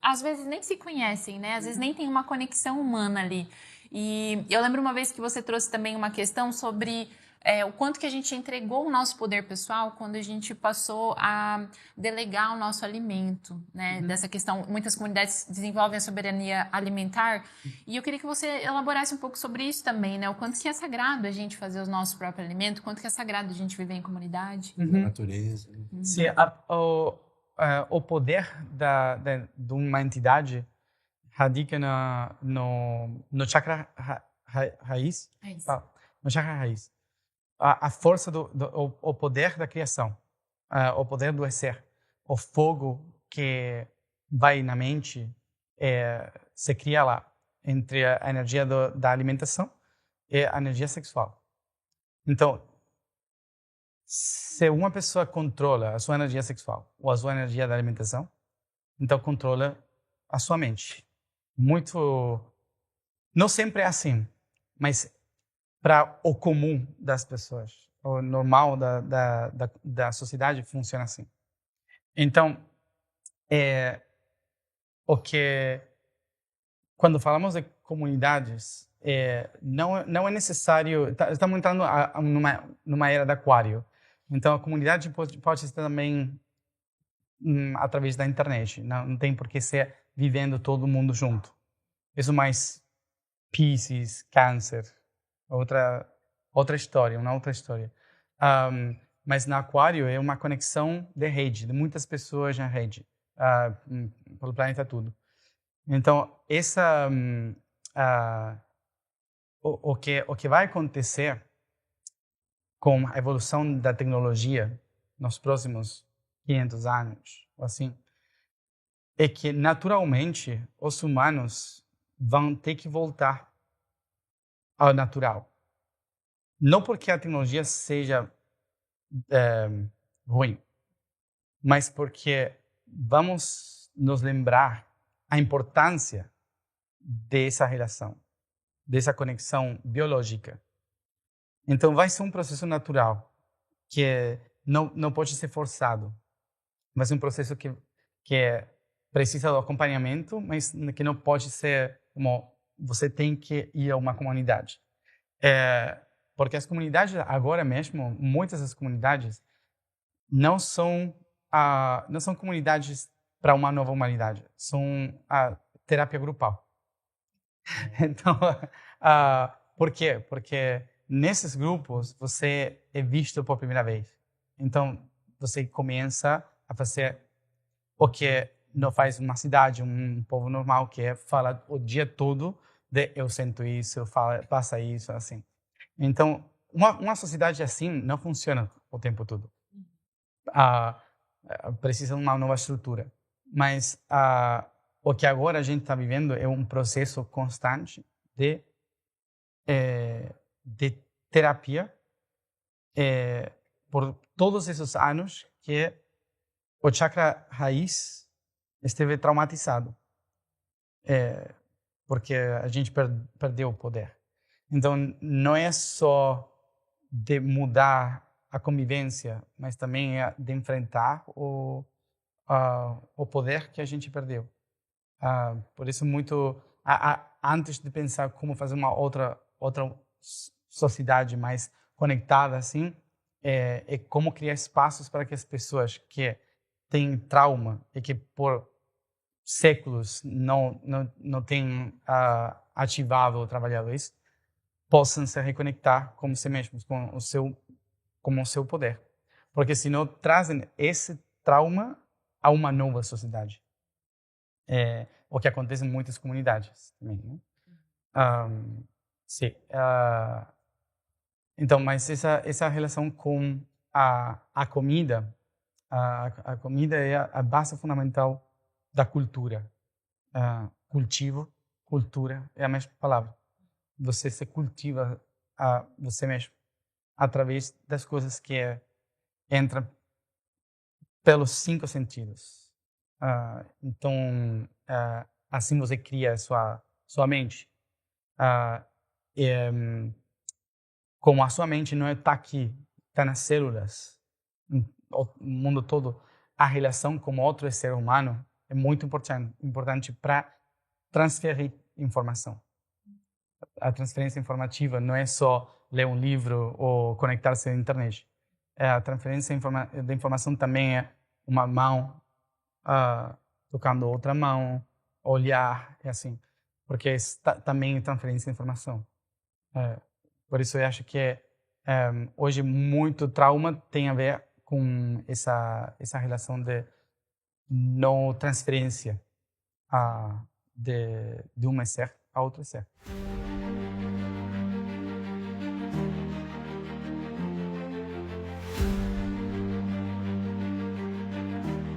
às vezes nem se conhecem, né? Às vezes nem tem uma conexão humana ali. E eu lembro uma vez que você trouxe também uma questão sobre o quanto que a gente entregou o nosso poder pessoal quando a gente passou a delegar o nosso alimento, né? Dessa questão, muitas comunidades desenvolvem a soberania alimentar, e eu queria que você elaborasse um pouco sobre isso também, né? O quanto que é sagrado a gente fazer o nosso próprio alimento, o quanto que é sagrado a gente viver em comunidade. Na natureza. Sim, o poder de uma entidade radica no chakra raiz. No chakra raiz. A força o poder da criação, o poder do ser, o fogo que vai na mente, se cria lá entre a energia da alimentação e a energia sexual. Então, se uma pessoa controla a sua energia sexual ou a sua energia da alimentação, então controla a sua mente. Não sempre é assim, mas para o comum das pessoas, o normal da sociedade funciona assim. Então, quando falamos de comunidades, não é necessário. Estamos entrando numa era do aquário. Então, a comunidade pode ser também através da internet. Não tem por que ser vivendo todo mundo junto. Isso mais Piscis, Câncer, outra história, uma outra história. Mas no aquário é uma conexão de rede, de muitas pessoas na rede, pelo planeta todo. Então, o que vai acontecer com a evolução da tecnologia nos próximos 500 anos, ou assim, é que, naturalmente, os humanos vão ter que voltar ao natural. Não porque a tecnologia seja ruim, mas porque vamos nos lembrar a importância dessa relação, dessa conexão biológica. Então, vai ser um processo natural, que não pode ser forçado. Vai ser um processo que precisa do acompanhamento, mas que não pode ser como você tem que ir a uma comunidade. Porque as comunidades, agora mesmo, muitas das comunidades não são comunidades para uma nova humanidade, são a terapia grupal. Então, por quê? Porque nesses grupos você é visto por primeira vez. Então, você começa a fazer o que não faz uma cidade, um povo normal, que é falar o dia todo de eu sinto isso, passa isso, assim. Então, uma sociedade assim não funciona o tempo todo. Precisa de uma nova estrutura. Mas o que agora a gente está vivendo é um processo constante de terapia por todos esses anos que o chakra raiz esteve traumatizado, porque a gente perdeu o poder. Então, não é só de mudar a convivência, mas também é de enfrentar o poder que a gente perdeu. Por isso, antes de pensar como fazer uma outra sociedade mais conectada, assim, é como criar espaços para que as pessoas que têm trauma e que por séculos não têm ativado ou trabalhado isso, possam se reconectar com si mesmos, com o seu poder. Porque senão trazem esse trauma a uma nova sociedade. O que acontece em muitas comunidades também, né? Sim. Então, mas essa relação com a comida, a comida é a base fundamental da cultura. Cultivo, cultura é a mesma palavra. Você se cultiva a você mesmo através das coisas que entram pelos 5 sentidos. Então, assim você cria a sua mente. Como a sua mente não está aqui, está nas células, o mundo todo, a relação com outro ser humano é muito importante para transferir informação. A transferência informativa não é só ler um livro ou conectar-se à internet. A transferência de informação também é uma mão tocando outra mão, olhar, assim, porque também é transferência de informação. Por isso eu acho que hoje muito trauma tem a ver com essa relação de não transferência de um ser a outro ser.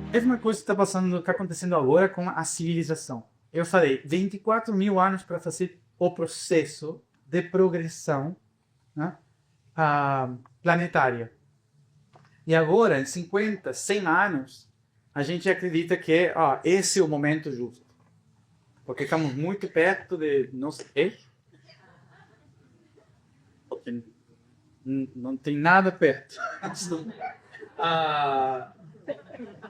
A mesma coisa que está acontecendo agora com a civilização. Eu falei 24 mil anos para fazer o processo de progressão, né, planetária. E agora, em 50, 100 anos, a gente acredita que esse é o momento justo. Porque estamos muito perto de não sei. Porque não tem nada perto.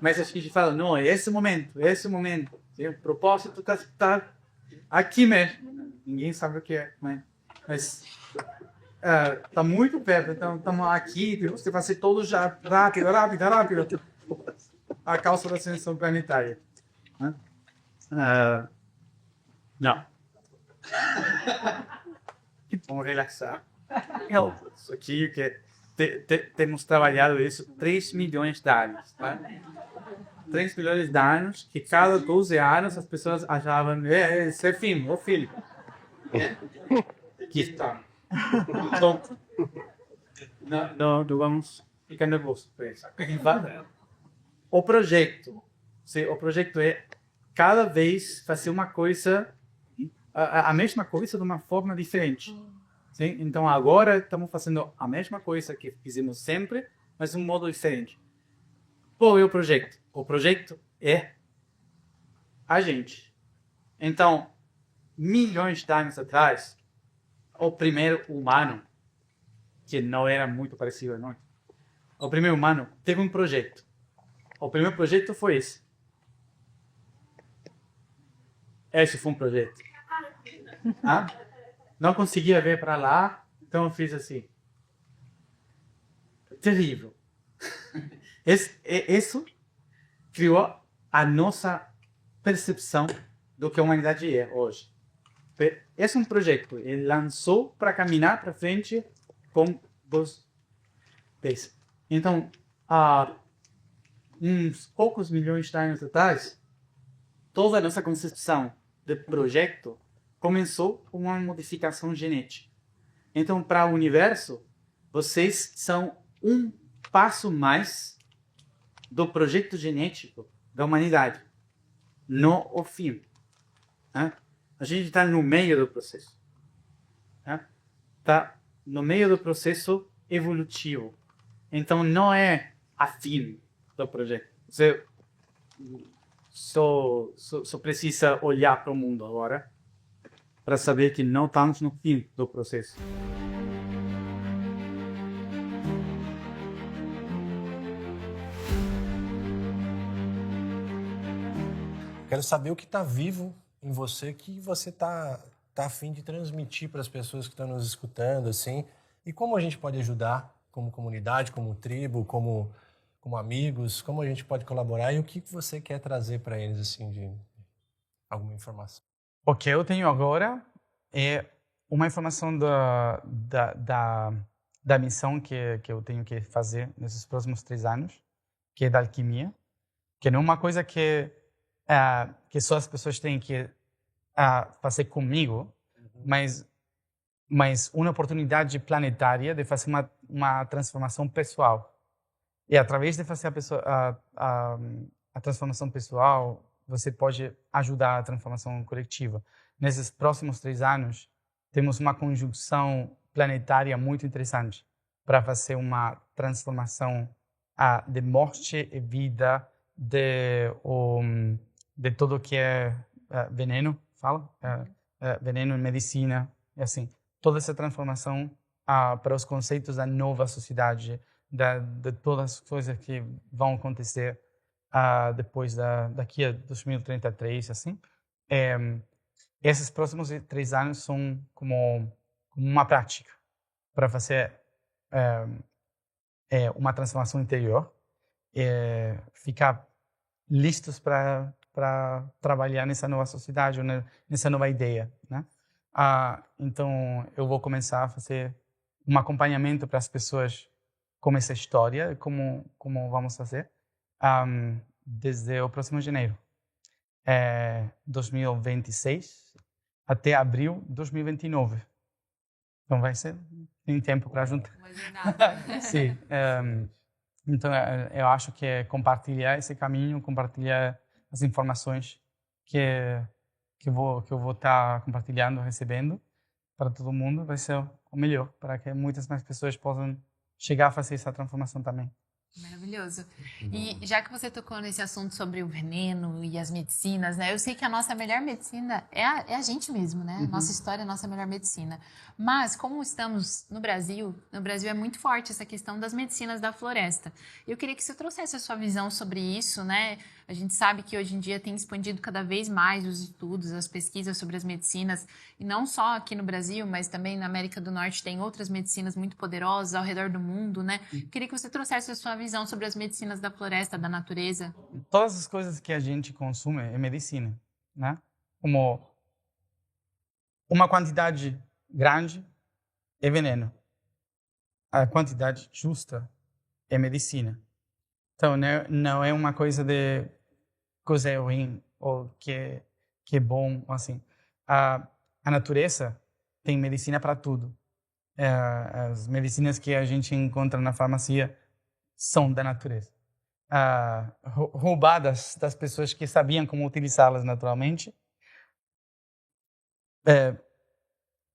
Mas a gente fala, não, é esse momento, é esse momento. O propósito está aqui mesmo. Ninguém sabe o que é, mas está muito perto. Então, estamos aqui, você vai ser todo já rápido. A causa da ascensão planetária. Não. Vamos relaxar. Isso aqui que temos trabalhado isso 3 milhões de anos. Tá? 3 milhões de anos, que cada 12 anos as pessoas achavam esse é o filho. Aqui está. Então, não vamos ficar nervosos por isso. O projeto é cada vez fazer uma coisa, a mesma coisa de uma forma diferente. Sim? Então agora estamos fazendo a mesma coisa que fizemos sempre, mas de um modo diferente. Qual é o projeto? O projeto é a gente. Então, milhões de anos atrás, o primeiro humano, que não era muito parecido a nós, o primeiro humano teve um projeto. O primeiro projeto foi esse. Esse foi um projeto. Não conseguia ver para lá, então eu fiz assim. Terrível. Isso criou a nossa percepção do que a humanidade é hoje. Esse é um projeto. Ele lançou para caminhar para frente com os pés. Então, há uns poucos milhões de anos atrás, toda a nossa concepção de projeto começou com uma modificação genética. Então, para o universo, vocês são um passo mais do projeto genético da humanidade, não o fim. A gente está no meio do processo. Está no meio do processo evolutivo. Então, não é a fim do projeto. Você só precisa olhar para o mundo agora para saber que não estamos no fim do processo. Quero saber o que está vivo em você, que você tá a fim de transmitir para as pessoas que estão nos escutando, assim, e como a gente pode ajudar como comunidade, como tribo, como amigos, como a gente pode colaborar e o que você quer trazer para eles, assim, de alguma informação. O que eu tenho agora é uma informação da missão que eu tenho que fazer nesses próximos 3 anos, que é da alquimia, que não é uma coisa que só as pessoas têm que fazer comigo, mas uma oportunidade planetária de fazer uma transformação pessoal. E através de fazer a transformação pessoal, você pode ajudar a transformação coletiva. Nesses próximos 3 anos, temos uma conjunção planetária muito interessante para fazer uma transformação de morte e vida, de tudo que é veneno, veneno em medicina, e assim, toda essa transformação para os conceitos da nova sociedade, de todas as coisas que vão acontecer depois daqui a 2033, assim. Esses próximos 3 anos são como uma prática para fazer uma transformação interior, ficar listos para trabalhar nessa nova sociedade, nessa nova ideia, né? Então, eu vou começar a fazer um acompanhamento para as pessoas como essa história, como vamos fazer. desde o próximo janeiro. 2026 até abril de 2029. Então vai ser em tempo para juntar. Uma jornada. Sim. Então eu acho que compartilhar esse caminho, compartilhar as informações que eu vou estar compartilhando, recebendo para todo mundo, vai ser o melhor, para que muitas mais pessoas possam chegar a fazer essa transformação também. Maravilhoso. E já que você tocou nesse assunto sobre o veneno e as medicinas, né? Eu sei que a nossa melhor medicina é a gente mesmo, né? Nossa história é a nossa melhor medicina. Mas como estamos no Brasil é muito forte essa questão das medicinas da floresta. Eu queria que você trouxesse a sua visão sobre isso, né? A gente sabe que hoje em dia tem expandido cada vez mais os estudos, as pesquisas sobre as medicinas, e não só aqui no Brasil, mas também na América do Norte tem outras medicinas muito poderosas ao redor do mundo, né? Queria que você trouxesse a sua visão sobre as medicinas da floresta, da natureza. Todas as coisas que a gente consome é medicina, né? Como uma quantidade grande é veneno. A quantidade justa é medicina. Então, não é uma coisa de coisa ruim ou que é bom, assim. A natureza tem medicina para tudo. As medicinas que a gente encontra na farmácia são da natureza. Roubadas das pessoas que sabiam como utilizá-las naturalmente.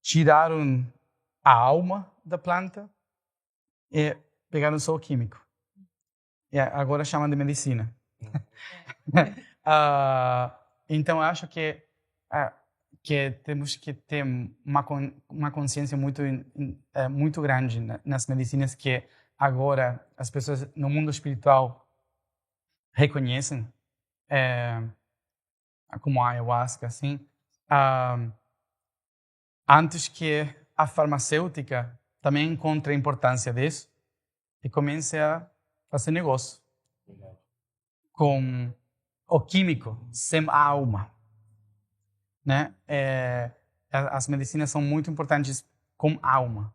Tiraram a alma da planta e pegaram só o químico. E agora chamam de medicina. Então, eu acho que temos que ter uma consciência muito grande nas medicinas que agora as pessoas no mundo espiritual reconhecem, como a ayahuasca, assim, antes que a farmacêutica também encontre a importância disso e comece a fazer negócio com o químico sem a alma, né? As medicinas são muito importantes com alma.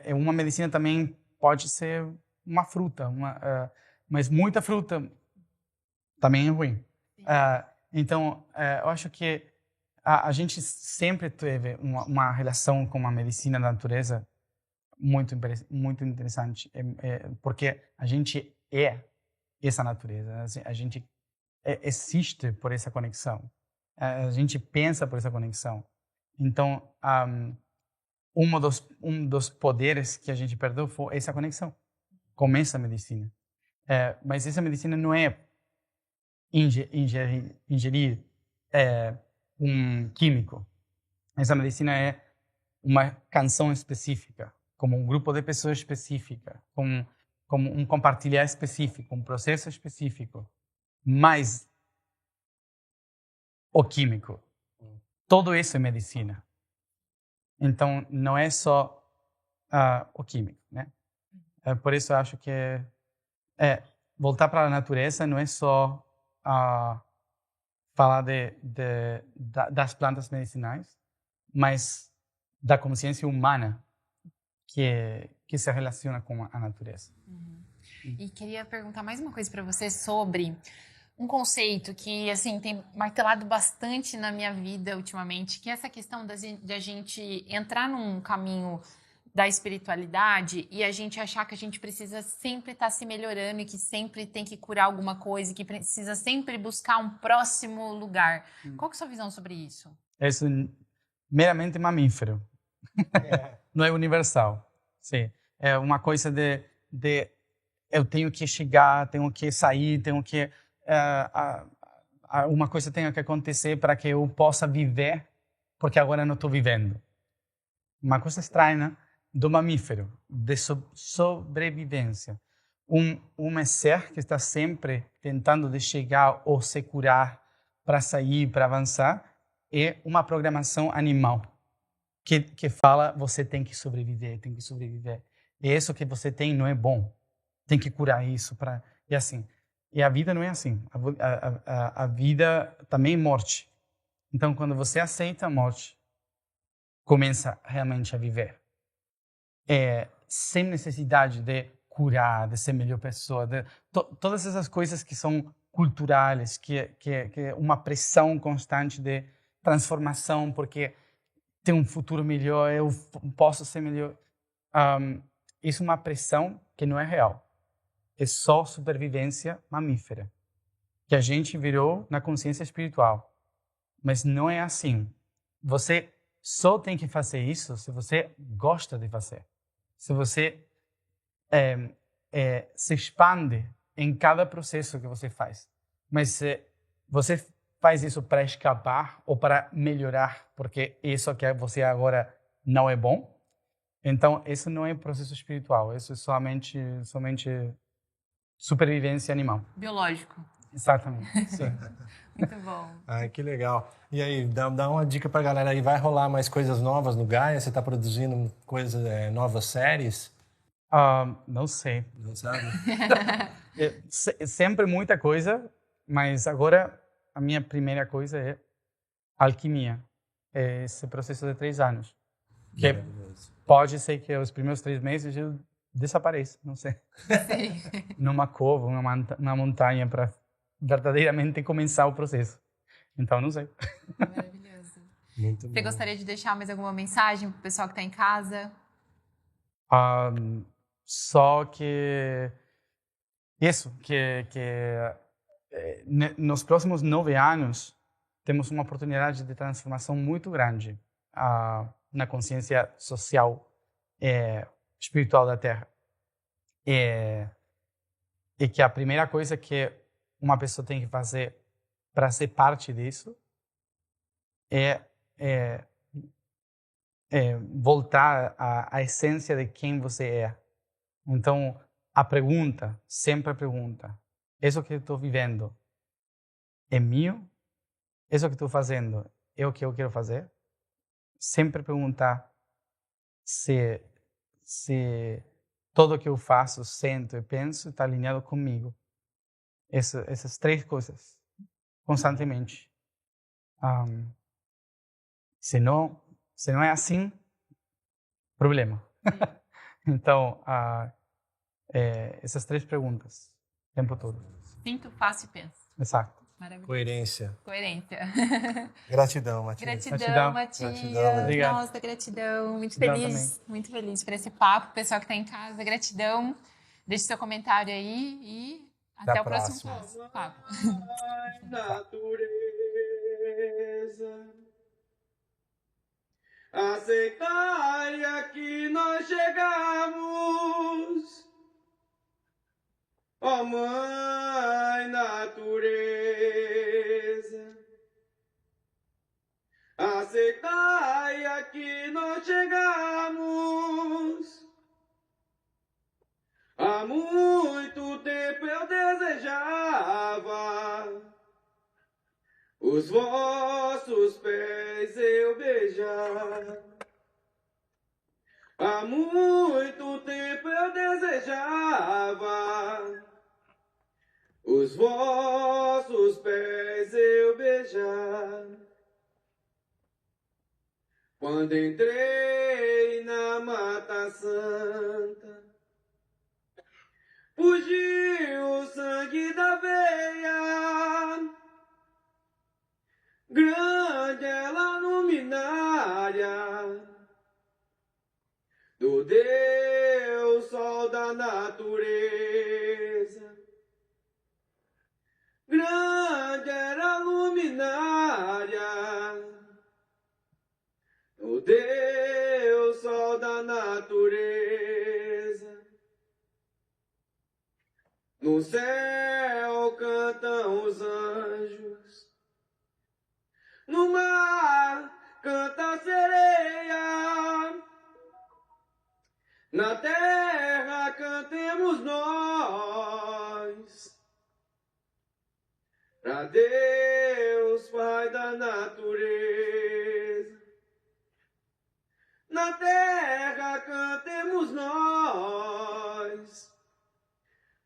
Uma medicina também pode ser uma fruta, mas muita fruta também é ruim. Então, eu acho que a gente sempre teve uma relação com a medicina da natureza muito interessante, porque a gente é essa natureza, a gente existe por essa conexão, a gente pensa por essa conexão. Então, um dos poderes que a gente perdeu foi essa conexão com essa medicina. Mas essa medicina não é ingerir um químico. Essa medicina é uma canção específica, como um grupo de pessoas específica, como um compartilhar específico, um processo específico. Mas o químico, tudo isso é medicina. Então, não é só o químico, né? Por isso, eu acho que voltar para a natureza não é só falar das plantas medicinais, mas da consciência humana que se relaciona com a natureza. E queria perguntar mais uma coisa para você sobre um conceito que, assim, tem martelado bastante na minha vida ultimamente, que é essa questão de a gente entrar num caminho da espiritualidade e a gente achar que a gente precisa sempre estar se melhorando e que sempre tem que curar alguma coisa e que precisa sempre buscar um próximo lugar. Qual que é a sua visão sobre isso? Isso é meramente mamífero. Não é universal. Sim. É uma coisa de eu tenho que chegar, tenho que sair, tenho que uma coisa tem que acontecer para que eu possa viver, porque agora não estou vivendo. Uma coisa estranha do mamífero, de sobrevivência. Um ser que está sempre tentando de chegar ou se curar para sair, para avançar, é uma programação animal que fala você tem que sobreviver, tem que sobreviver. E isso que você tem não é bom. Tem que curar isso e assim. E a vida não é assim. A vida também é morte. Então, quando você aceita a morte, começa realmente a viver. Sem necessidade de curar, de ser melhor pessoa, todas essas coisas que são culturais, que é uma pressão constante de transformação, porque tem um futuro melhor, eu posso ser melhor. Isso é uma pressão que não é real. É só supervivência mamífera, que a gente virou na consciência espiritual. Mas não é assim. Você só tem que fazer isso se você gosta de fazer. Se você se expande em cada processo que você faz. Mas se você faz isso para escapar ou para melhorar, porque isso que você agora não é bom, então isso não é processo espiritual. Isso é somente supervivência animal. Biológico. Exatamente. Sim. Muito bom. Ai, que legal. E aí, dá uma dica pra galera aí. Vai rolar mais coisas novas no Gaia? Você tá produzindo coisas, novas séries? Não sei. Não sabe? Sempre muita coisa, mas agora a minha primeira coisa é alquimia. É esse processo de 3 anos. Que pode ser que os primeiros 3 meses eu desapareça, não sei. Sim. Numa cova, numa montanha, para verdadeiramente começar o processo. Então, não sei. Maravilhoso. Muito Você bom. gostaria de deixar mais alguma mensagem para o pessoal que está em casa? Só que isso, nos próximos 9 anos temos uma oportunidade de transformação muito grande na consciência social espiritual da Terra. E que a primeira coisa que uma pessoa tem que fazer para ser parte disso é voltar à essência de quem você é. Então, sempre a pergunta, isso que eu estou vivendo é meu? Isso que estou fazendo é o que eu quero fazer? Sempre perguntar se tudo que eu faço, sinto e penso está alinhado comigo. Essas 3 coisas, constantemente. Se não é assim, problema. Então, essas 3 perguntas, o tempo todo. Sinto, faço e penso. Exato. Maravilhoso. Coerência. Coerência. Gratidão, Matias. Gratidão, Matias. Gratidão, obrigado. Nossa, gratidão. Exatamente. Muito feliz por esse papo. Pessoal que está em casa, gratidão. Deixe seu comentário aí e até o próximo papo. Natureza, aceitai aqui nós chegamos, ó Mãe Natureza, aceitai aqui nós chegamos. Há muito tempo eu desejava os vossos pés eu beijar. Há muito tempo eu desejava os vossos pés eu beijar. Quando entrei na Mata Santa, fugiu o sangue da veia, grande ela luminária do Deus Sol da natureza. Grande era a luminária do Deus Sol da natureza. No céu cantam os anjos, no mar canta a sereia, na terra cantemos nós, pra Deus Pai da natureza. Na terra cantemos nós,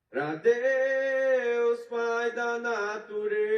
pra Deus Pai da natureza.